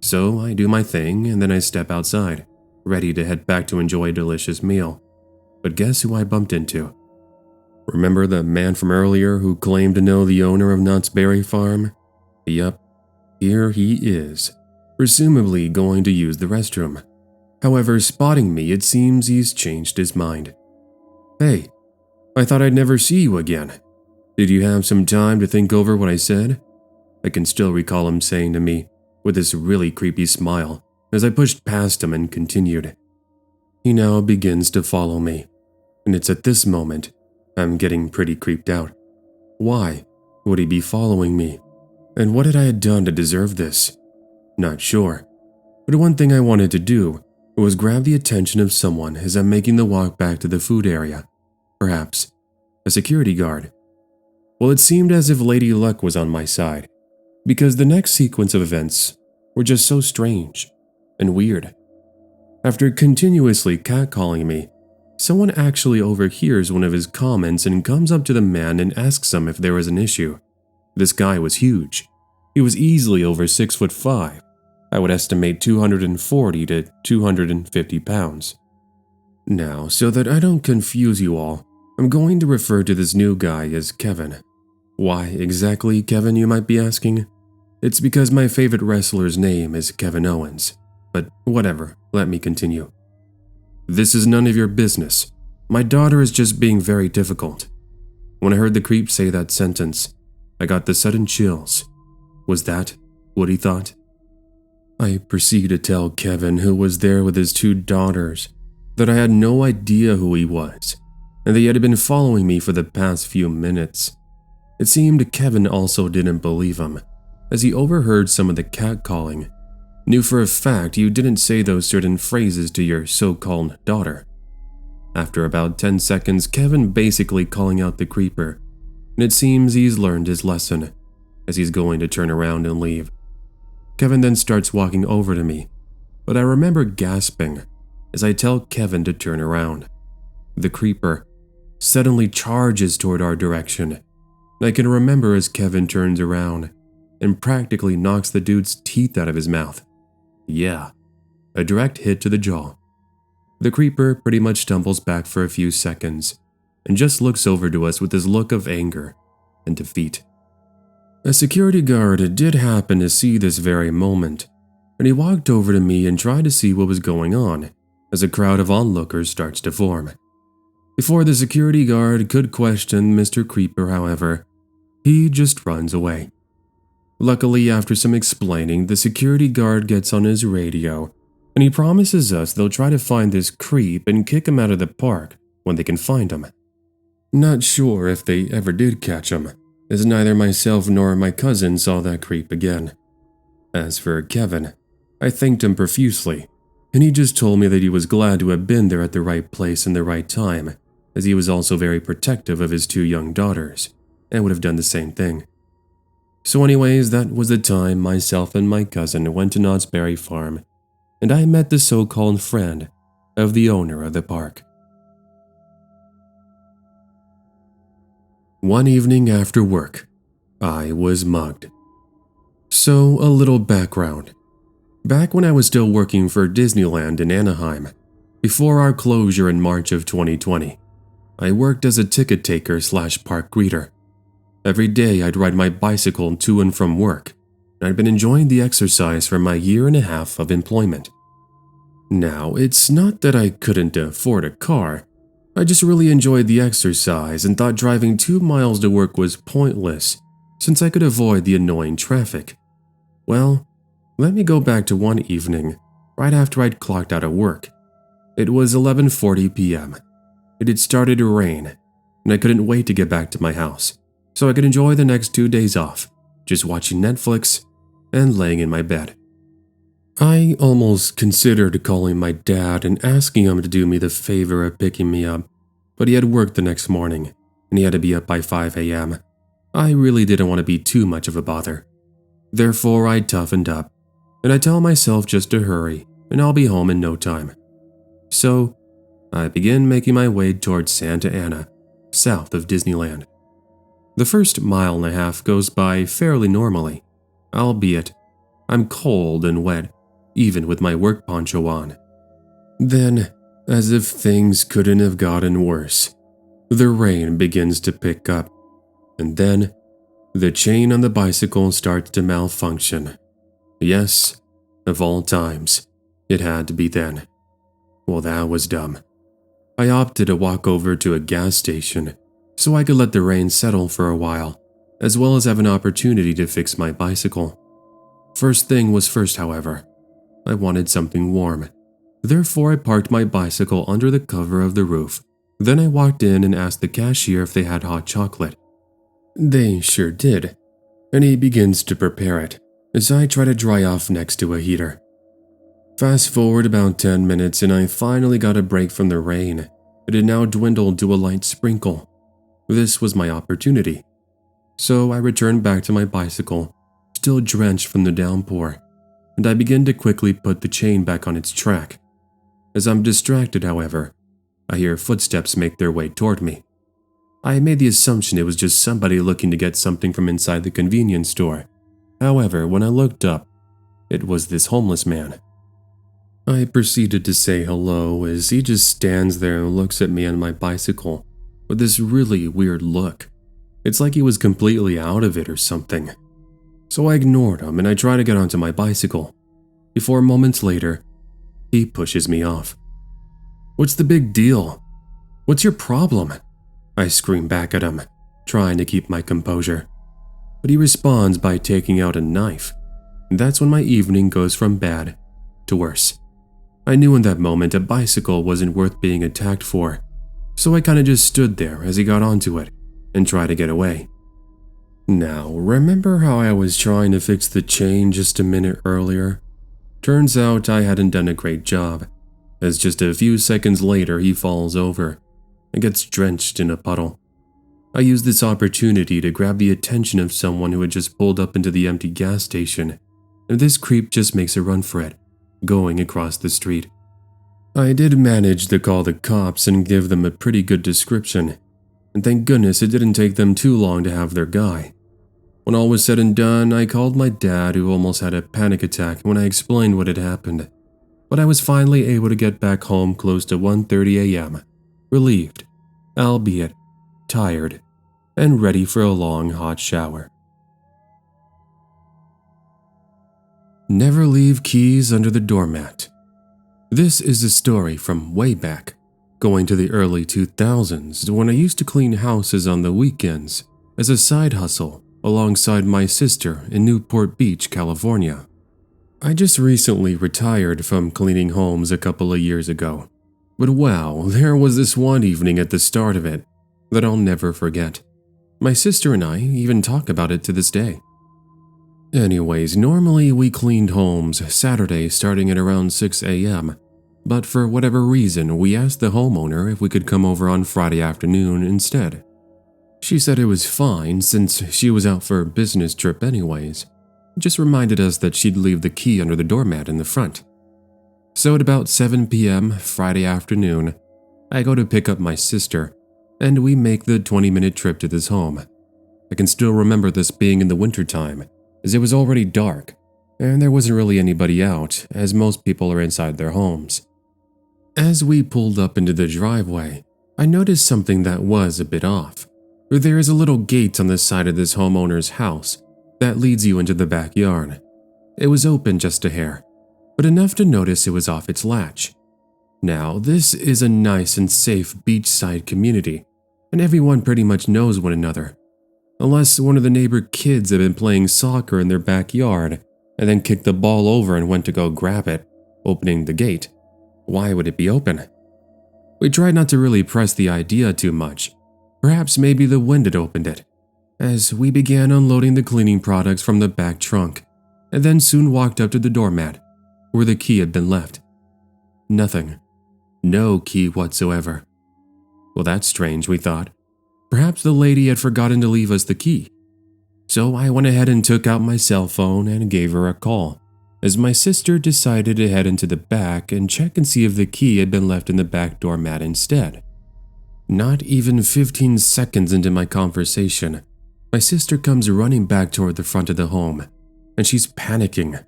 So I do my thing and then I step outside, ready to head back to enjoy a delicious meal. But guess who I bumped into? Remember the man from earlier who claimed to know the owner of Knott's Berry Farm? Yup, here he is, presumably going to use the restroom. However, spotting me, it seems he's changed his mind. Hey, I thought I'd never see you again. Did you have some time to think over what I said? I can still recall him saying to me, with this really creepy smile, as I pushed past him and continued. He now begins to follow me, and it's at this moment I'm getting pretty creeped out. Why would he be following me? And what had I done to deserve this? Not sure, but one thing I wanted to do was grab the attention of someone as I'm making the walk back to the food area. Perhaps a security guard. Well, it seemed as if Lady Luck was on my side, because the next sequence of events were just so strange and weird. After continuously catcalling me, someone actually overhears one of his comments and comes up to the man and asks him if there was an issue. This guy was huge. He was easily over 6'5". I would estimate 240 to 250 pounds. Now, so that I don't confuse you all, I'm going to refer to this new guy as Kevin. Why exactly Kevin, you might be asking? It's because my favorite wrestler's name is Kevin Owens. But whatever, let me continue. This is none of your business. My daughter is just being very difficult. When I heard the creep say that sentence, I got the sudden chills. Was that what he thought? I proceeded to tell Kevin, who was there with his 2 daughters, that I had no idea who he was, and that he had been following me for the past few minutes. It seemed Kevin also didn't believe him, as he overheard some of the catcalling. Knew for a fact you didn't say those certain phrases to your so-called daughter. After about 10 seconds, Kevin basically calling out the creeper, and it seems he's learned his lesson, as he's going to turn around and leave. Kevin then starts walking over to me, but I remember gasping as I tell Kevin to turn around. The creeper suddenly charges toward our direction. I can remember as Kevin turns around and practically knocks the dude's teeth out of his mouth. Yeah, a direct hit to the jaw. The creeper pretty much stumbles back for a few seconds and just looks over to us with his look of anger and defeat. A security guard did happen to see this very moment, and he walked over to me and tried to see what was going on as a crowd of onlookers starts to form. Before the security guard could question Mr. Creeper, however, he just runs away. Luckily, after some explaining, the security guard gets on his radio, and he promises us they'll try to find this creep and kick him out of the park when they can find him. Not sure if they ever did catch him, as neither myself nor my cousin saw that creep again. As for Kevin, I thanked him profusely, and he just told me that he was glad to have been there at the right place and the right time, as he was also very protective of his 2 young daughters, and would have done the same thing. So anyways, that was the time myself and my cousin went to Knott's Berry Farm, and I met the so-called friend of the owner of the park. One evening after work, I was mugged. So, a little background. Back when I was still working for Disneyland in Anaheim, before our closure in March of 2020, I worked as a ticket taker / park greeter. Every day I'd ride my bicycle to and from work, and I'd been enjoying the exercise for my year and a half of employment. Now, it's not that I couldn't afford a car. I just really enjoyed the exercise and thought driving 2 miles to work was pointless since I could avoid the annoying traffic. Well, let me go back to one evening, right after I'd clocked out of work. It was 11:40 p.m. It had started to rain, and I couldn't wait to get back to my house, so I could enjoy the next 2 days off, just watching Netflix and laying in my bed. I almost considered calling my dad and asking him to do me the favor of picking me up, but he had work the next morning, and he had to be up by 5 a.m. I really didn't want to be too much of a bother. Therefore, I toughened up, and I tell myself just to hurry, and I'll be home in no time. So, I begin making my way towards Santa Ana, south of Disneyland. The first mile and a half goes by fairly normally, albeit I'm cold and wet, even with my work poncho on. Then, as if things couldn't have gotten worse, the rain begins to pick up, and then the chain on the bicycle starts to malfunction. Yes, of all times, it had to be then. Well, that was dumb. I opted to walk over to a gas station so I could let the rain settle for a while, as well as have an opportunity to fix my bicycle. First thing was first, however. I wanted something warm. Therefore, I parked my bicycle under the cover of the roof. Then I walked in and asked the cashier if they had hot chocolate. They sure did, and he begins to prepare it as I try to dry off next to a heater. Fast forward about 10 minutes and I finally got a break from the rain. It had now dwindled to a light sprinkle. This was my opportunity. So I returned back to my bicycle, still drenched from the downpour, and I begin to quickly put the chain back on its track. As I'm distracted, however, I hear footsteps make their way toward me. I made the assumption it was just somebody looking to get something from inside the convenience store. However, when I looked up, it was this homeless man. I proceeded to say hello as he just stands there and looks at me and my bicycle with this really weird look. It's like he was completely out of it or something. So I ignored him and I try to get onto my bicycle. Before moments later, he pushes me off. "What's the big deal? What's your problem?" I scream back at him, trying to keep my composure. But he responds by taking out a knife. And that's when my evening goes from bad to worse. I knew in that moment a bicycle wasn't worth being attacked for, so I kinda just stood there as he got onto it and tried to get away. Now, remember how I was trying to fix the chain just a minute earlier? Turns out I hadn't done a great job, as just a few seconds later he falls over and gets drenched in a puddle. I used this opportunity to grab the attention of someone who had just pulled up into the empty gas station, and this creep just makes a run for it, going across the street. I did manage to call the cops and give them a pretty good description, and thank goodness it didn't take them too long to have their guy. When all was said and done, I called my dad, who almost had a panic attack when I explained what had happened. But I was finally able to get back home close to 1:30 a.m., relieved, albeit tired, and ready for a long hot shower. Never leave keys under the doormat. This is a story from way back, going to the early 2000s when I used to clean houses on the weekends as a side hustle alongside my sister in Newport Beach, California. I just recently retired from cleaning homes a couple of years ago, but wow, there was this one evening at the start of it that I'll never forget. My sister and I even talk about it to this day. Anyways, normally we cleaned homes Saturday starting at around 6 a.m., but for whatever reason we asked the homeowner if we could come over on Friday afternoon instead. She said it was fine since she was out for a business trip anyways. Just reminded us that she'd leave the key under the doormat in the front. So at about 7 p.m. Friday afternoon, I go to pick up my sister, and we make the 20-minute trip to this home. I can still remember this being in the wintertime, as it was already dark, and there wasn't really anybody out, as most people are inside their homes. As we pulled up into the driveway, I noticed something that was a bit off. There is a little gate on the side of this homeowner's house, that leads you into the backyard. It was open just a hair, but enough to notice it was off its latch. Now, this is a nice and safe beachside community, and everyone pretty much knows one another. Unless one of the neighbor kids had been playing soccer in their backyard and then kicked the ball over and went to go grab it, opening the gate. Why would it be open? We tried not to really press the idea too much. Perhaps maybe the wind had opened it, as we began unloading the cleaning products from the back trunk, and then soon walked up to the doormat, where the key had been left. Nothing. No key whatsoever. Well, that's strange, we thought. Perhaps the lady had forgotten to leave us the key. So I went ahead and took out my cell phone and gave her a call, as my sister decided to head into the back and check and see if the key had been left in the back doormat instead. Not even 15 seconds into my conversation, my sister comes running back toward the front of the home, and she's panicking.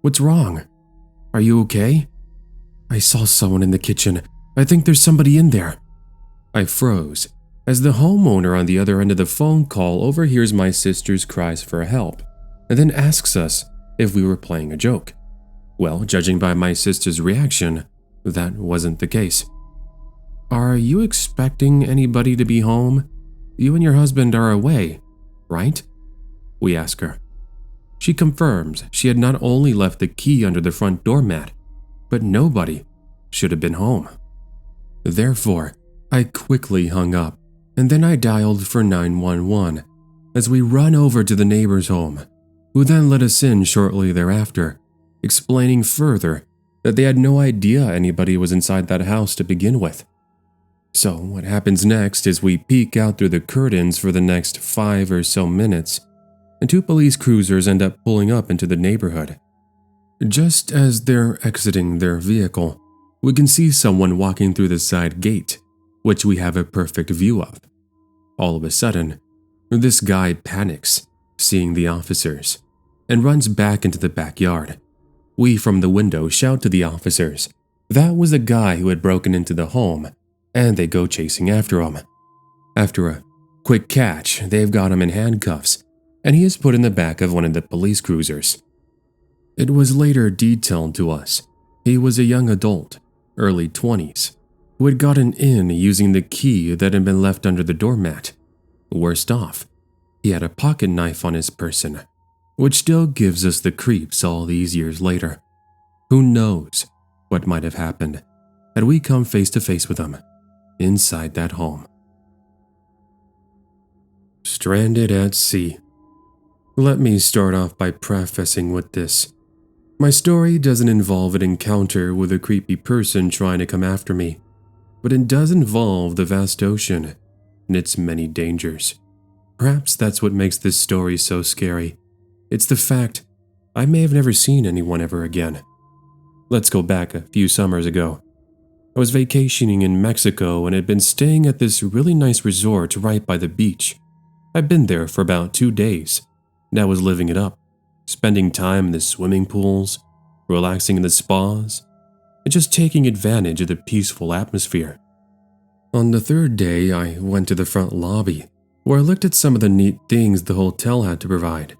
"What's wrong? Are you okay?" "I saw someone in the kitchen. I think there's somebody in there." I froze, as the homeowner on the other end of the phone call overhears my sister's cries for help, and then asks us if we were playing a joke. Well, judging by my sister's reaction, that wasn't the case. "Are you expecting anybody to be home? You and your husband are away, right?" we ask her. She confirms she had not only left the key under the front doormat, but nobody should have been home. Therefore, I quickly hung up, and then I dialed for 911 as we run over to the neighbor's home, who then let us in shortly thereafter, explaining further that they had no idea anybody was inside that house to begin with. So what happens next is we peek out through the curtains for the next 5 or so minutes, and 2 police cruisers end up pulling up into the neighborhood. Just as they're exiting their vehicle, we can see someone walking through the side gate, which we have a perfect view of. All of a sudden, this guy panics, seeing the officers, and runs back into the backyard. We from the window shout to the officers that was the guy who had broken into the home, and they go chasing after him. After a quick catch, they've got him in handcuffs, and he is put in the back of one of the police cruisers. It was later detailed to us he was a young adult, early 20s, who had gotten in using the key that had been left under the doormat. Worst off, he had a pocket knife on his person, which still gives us the creeps all these years later. Who knows what might have happened had we come face to face with him inside that home. Stranded at sea. Let me start off by prefacing with this. My story doesn't involve an encounter with a creepy person trying to come after me, but it does involve the vast ocean and its many dangers. Perhaps that's what makes this story so scary. It's the fact I may have never seen anyone ever again. Let's go back a few summers ago. I was vacationing in Mexico and had been staying at this really nice resort right by the beach. I'd been there for about 2 days, and I was living it up, spending time in the swimming pools, relaxing in the spas, and just taking advantage of the peaceful atmosphere. On the 3rd day, I went to the front lobby, where I looked at some of the neat things the hotel had to provide.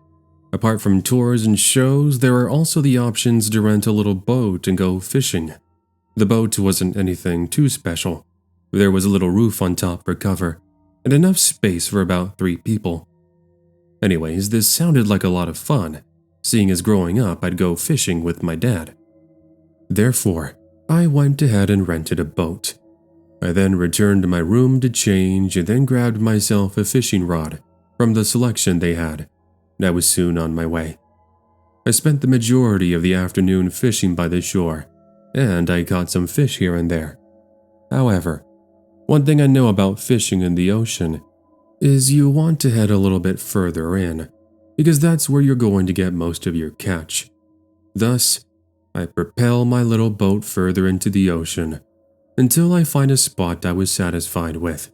Apart from tours and shows, there are also the options to rent a little boat and go fishing. The boat wasn't anything too special. There was a little roof on top for cover, and enough space for about 3 people. Anyways, this sounded like a lot of fun, seeing as growing up I'd go fishing with my dad. Therefore, I went ahead and rented a boat. I then returned to my room to change and then grabbed myself a fishing rod from the selection they had, and I was soon on my way. I spent the majority of the afternoon fishing by the shore, and I caught some fish here and there. However, one thing I know about fishing in the ocean is you want to head a little bit further in, because that's where you're going to get most of your catch. Thus, I propel my little boat further into the ocean until I find a spot I was satisfied with.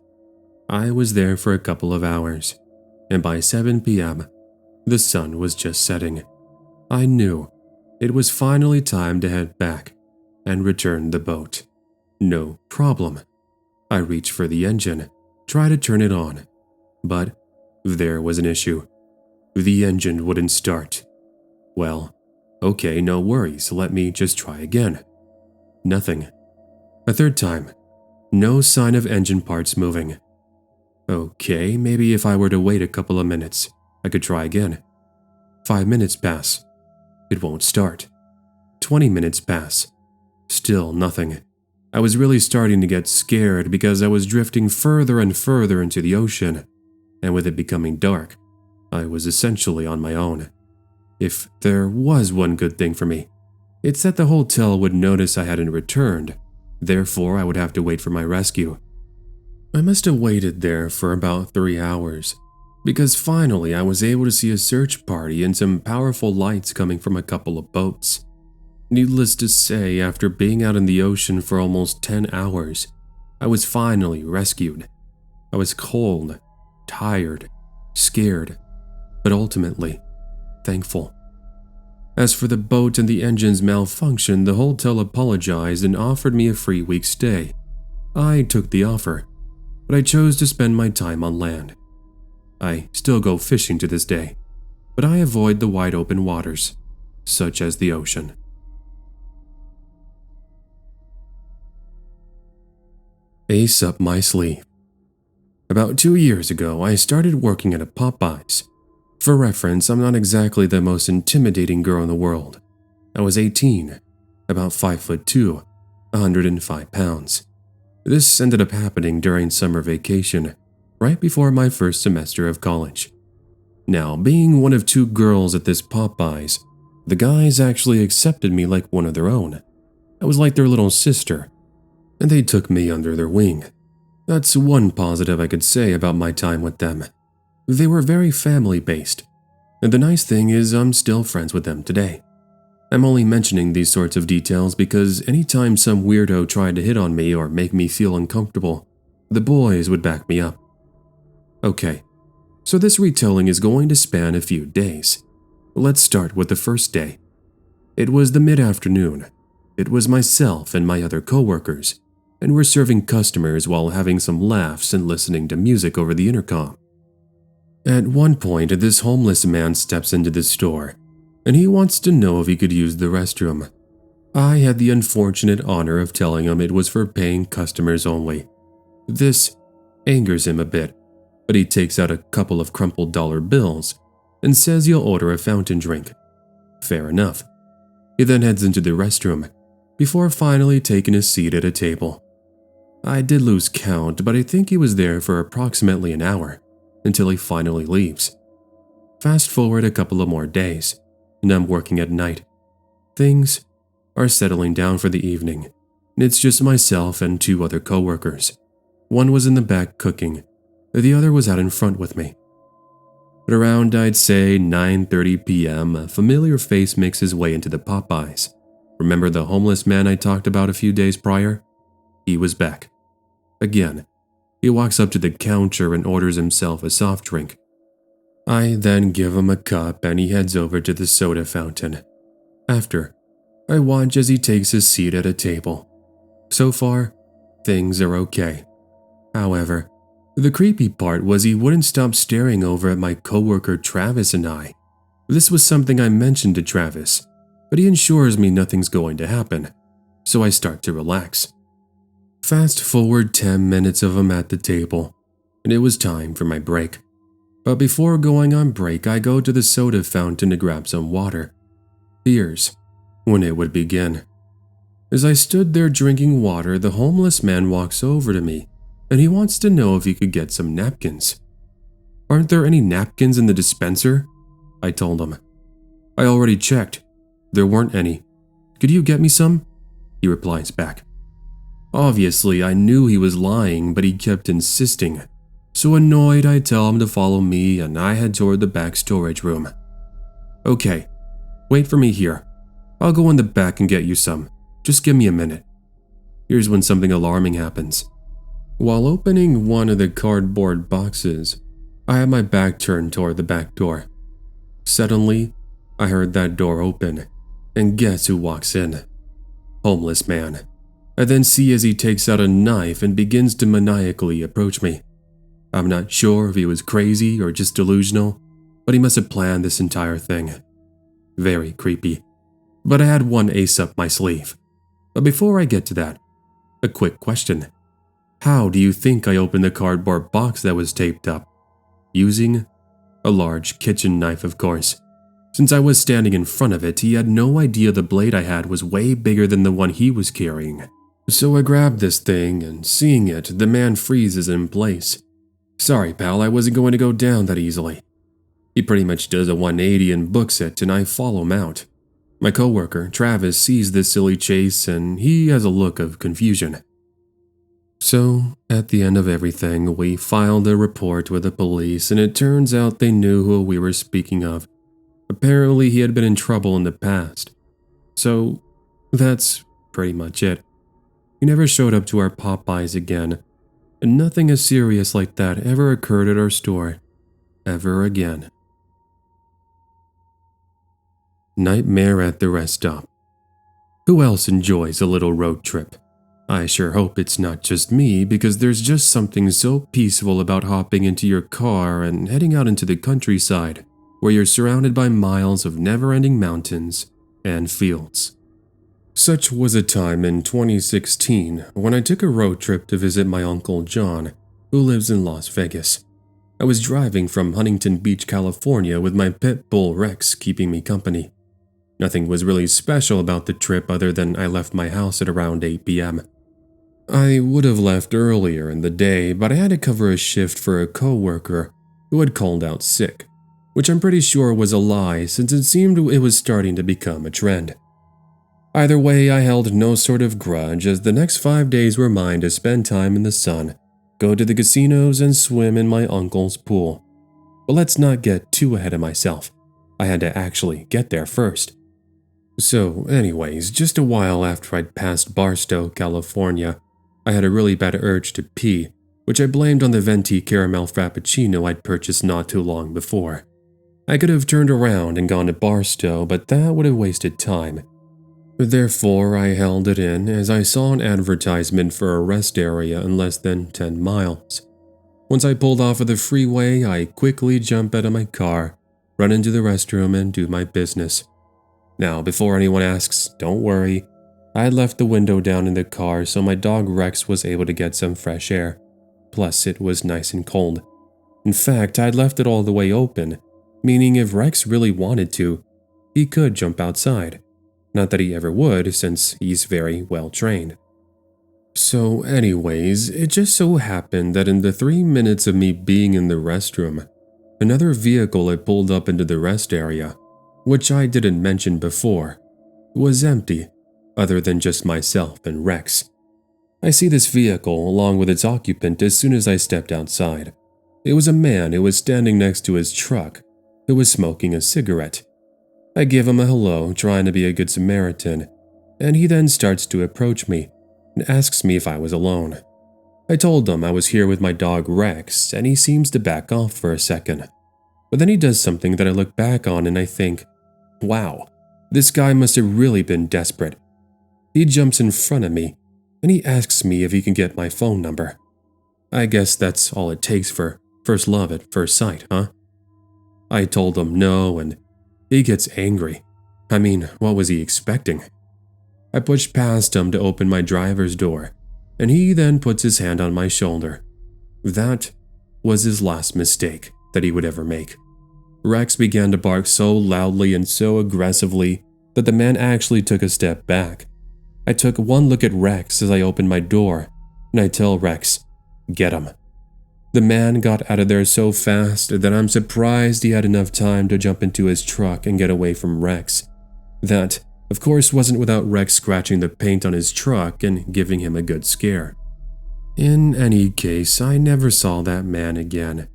I was there for a couple of hours, and by 7 p.m., the sun was just setting. I knew it was finally time to head back and return the boat. No problem. I reached for the engine, tried to turn it on, but there was an issue. The engine wouldn't start. Well, okay, no worries, let me just try again. Nothing. A third time. No sign of engine parts moving. Okay, maybe if I were to wait a couple of minutes, I could try again. 5 minutes pass. It won't start. 20 minutes pass. Still nothing. I was really starting to get scared because I was drifting further and further into the ocean, and with it becoming dark, I was essentially on my own. If there was one good thing for me, it's that the hotel would notice I hadn't returned, therefore I would have to wait for my rescue. I must have waited there for about 3 hours, because finally I was able to see a search party and some powerful lights coming from a couple of boats. Needless to say, after being out in the ocean for almost 10 hours, I was finally rescued. I was cold, tired, scared, but ultimately thankful. As for the boat and the engine's malfunction, the hotel apologized and offered me a free week stay. I took the offer, but I chose to spend my time on land. I still go fishing to this day, but I avoid the wide open waters, such as the ocean. Ace up my sleeve. About 2 years ago, I started working at a Popeyes. For reference, I'm not exactly the most intimidating girl in the world. I was 18, about 5'2", 105 pounds. This ended up happening during summer vacation, right before my first semester of college. Now, being one of 2 girls at this Popeyes, the guys actually accepted me like one of their own. I was like their little sister, and they took me under their wing. That's one positive I could say about my time with them. They were very family-based, and the nice thing is I'm still friends with them today. I'm only mentioning these sorts of details because anytime some weirdo tried to hit on me or make me feel uncomfortable, the boys would back me up. Okay, so this retelling is going to span a few days. Let's start with the first day. It was the mid-afternoon. It was myself and my other coworkers, and we're serving customers while having some laughs and listening to music over the intercom. At one point, this homeless man steps into the store, and he wants to know if he could use the restroom. I had the unfortunate honor of telling him it was for paying customers only. This angers him a bit, but he takes out a couple of crumpled dollar bills and says he'll order a fountain drink. Fair enough. He then heads into the restroom, before finally taking a seat at a table. I did lose count, but I think he was there for approximately an hour, until he finally leaves. Fast forward a couple of more days, and I'm working at night. Things are settling down for the evening, and it's just myself and 2 other coworkers. One was in the back cooking, the other was out in front with me. But around, I'd say, 9:30 p.m., a familiar face makes his way into the Popeyes. Remember the homeless man I talked about a few days prior? He was back. Again, he walks up to the counter and orders himself a soft drink. I then give him a cup and he heads over to the soda fountain. After, I watch as he takes his seat at a table. So far, things are okay. However, the creepy part was he wouldn't stop staring over at my coworker Travis and I. This was something I mentioned to Travis, but he ensures me nothing's going to happen, so I start to relax. Fast forward 10 minutes of him at the table, and it was time for my break. But before going on break, I go to the soda fountain to grab some water. Here's when it would begin. As I stood there drinking water, the homeless man walks over to me, and he wants to know if he could get some napkins. Aren't there any napkins in the dispenser? I told him. I already checked. There weren't any. Could you get me some? He replies back. Obviously, I knew he was lying, but he kept insisting. So annoyed, I tell him to follow me and I head toward the back storage room. Okay, wait for me here. I'll go in the back and get you some. Just give me a minute. Here's when something alarming happens. While opening one of the cardboard boxes, I had my back turned toward the back door. Suddenly, I heard that door open, and guess who walks in? Homeless man. I then see as he takes out a knife and begins to maniacally approach me. I'm not sure if he was crazy or just delusional, but he must have planned this entire thing. Very creepy. But I had one ace up my sleeve. But before I get to that, a quick question. How do you think I opened the cardboard box that was taped up? Using a large kitchen knife, of course. Since I was standing in front of it, he had no idea the blade I had was way bigger than the one he was carrying. So I grabbed this thing, and seeing it, the man freezes in place. Sorry, pal, I wasn't going to go down that easily. He pretty much does a 180 and books it, and I follow him out. My coworker, Travis, sees this silly chase, and he has a look of confusion. So, at the end of everything, we filed a report with the police, and it turns out they knew who we were speaking of. Apparently, he had been in trouble in the past. So, that's pretty much it. He never showed up to our Popeyes again, and nothing as serious like that ever occurred at our store, ever again. Nightmare at the rest stop. Who else enjoys a little road trip? I sure hope it's not just me, because there's just something so peaceful about hopping into your car and heading out into the countryside, where you're surrounded by miles of never-ending mountains and fields. Such was a time in 2016 when I took a road trip to visit my Uncle John, who lives in Las Vegas. I was driving from Huntington Beach, California with my pit bull Rex keeping me company. Nothing was really special about the trip other than I left my house at around 8 p.m. I would have left earlier in the day, but I had to cover a shift for a coworker who had called out sick, which I'm pretty sure was a lie since it seemed it was starting to become a trend. Either way, I held no sort of grudge, as the next 5 days were mine to spend time in the sun, go to the casinos, and swim in my uncle's pool. But let's not get too ahead of myself. I had to actually get there first. So anyways, just a while after I'd passed Barstow, California, I had a really bad urge to pee, which I blamed on the venti caramel frappuccino I'd purchased not too long before. I could have turned around and gone to Barstow, but that would have wasted time. Therefore, I held it in as I saw an advertisement for a rest area in less than 10 miles. Once I pulled off of the freeway, I quickly jumped out of my car, run into the restroom, and do my business. Now, before anyone asks, don't worry. I had left the window down in the car so my dog Rex was able to get some fresh air. Plus, it was nice and cold. In fact, I'd left it all the way open, meaning if Rex really wanted to, he could jump outside. Not that he ever would, since he's very well trained. So anyways, it just so happened that in the 3 minutes of me being in the restroom, another vehicle had pulled up into the rest area, which I didn't mention before, was empty, other than just myself and Rex. I see this vehicle along with its occupant as soon as I stepped outside. It was a man who was standing next to his truck, who was smoking a cigarette. I give him a hello, trying to be a good Samaritan, and he then starts to approach me and asks me if I was alone. I told him I was here with my dog Rex, and he seems to back off for a second. But then he does something that I look back on and I think, wow, this guy must have really been desperate. He jumps in front of me, and he asks me if he can get my phone number. I guess that's all it takes for first love at first sight, huh? I told him no, and he gets angry. I mean, what was he expecting? I pushed past him to open my driver's door, and he then puts his hand on my shoulder. That was his last mistake that he would ever make. Rex began to bark so loudly and so aggressively that the man actually took a step back. I took one look at Rex as I opened my door, and I tell Rex, get him. The man got out of there so fast that I'm surprised he had enough time to jump into his truck and get away from Rex. That, of course, wasn't without Rex scratching the paint on his truck and giving him a good scare. In any case, I never saw that man again,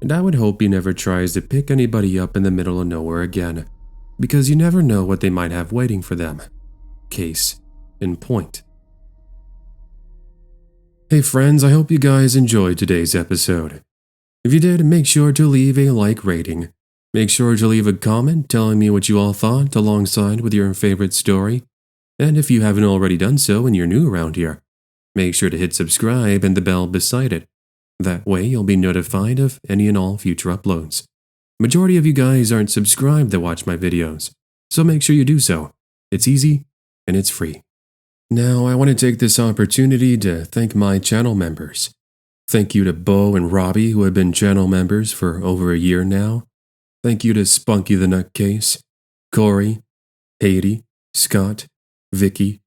and I would hope he never tries to pick anybody up in the middle of nowhere again, because you never know what they might have waiting for them. Case in point. Hey friends, I hope you guys enjoyed today's episode. If you did, make sure to leave a like rating. Make sure to leave a comment telling me what you all thought alongside with your favorite story. And if you haven't already done so and you're new around here, make sure to hit subscribe and the bell beside it. That way you'll be notified of any and all future uploads. Majority of you guys aren't subscribed that watch my videos, so make sure you do so. It's easy and it's free. Now, I want to take this opportunity to thank my channel members. Thank you to Bo and Robbie, who have been channel members for over a year now. Thank you to Spunky the Nutcase, Corey, Haiti, Scott, Vicky,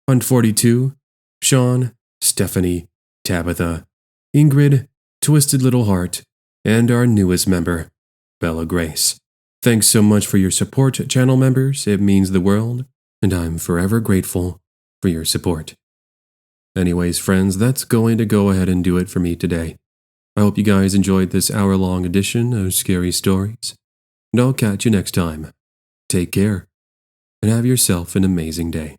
Hunt42, Sean, Stephanie, Tabitha, Ingrid, Twisted Little Heart, and our newest member, Bella Grace. Thanks so much for your support, channel members. It means the world, and I'm forever grateful for your support. Anyways, friends, that's going to go ahead and do it for me today. I hope you guys enjoyed this hour-long edition of Scary Stories, and I'll catch you next time. Take care, and have yourself an amazing day.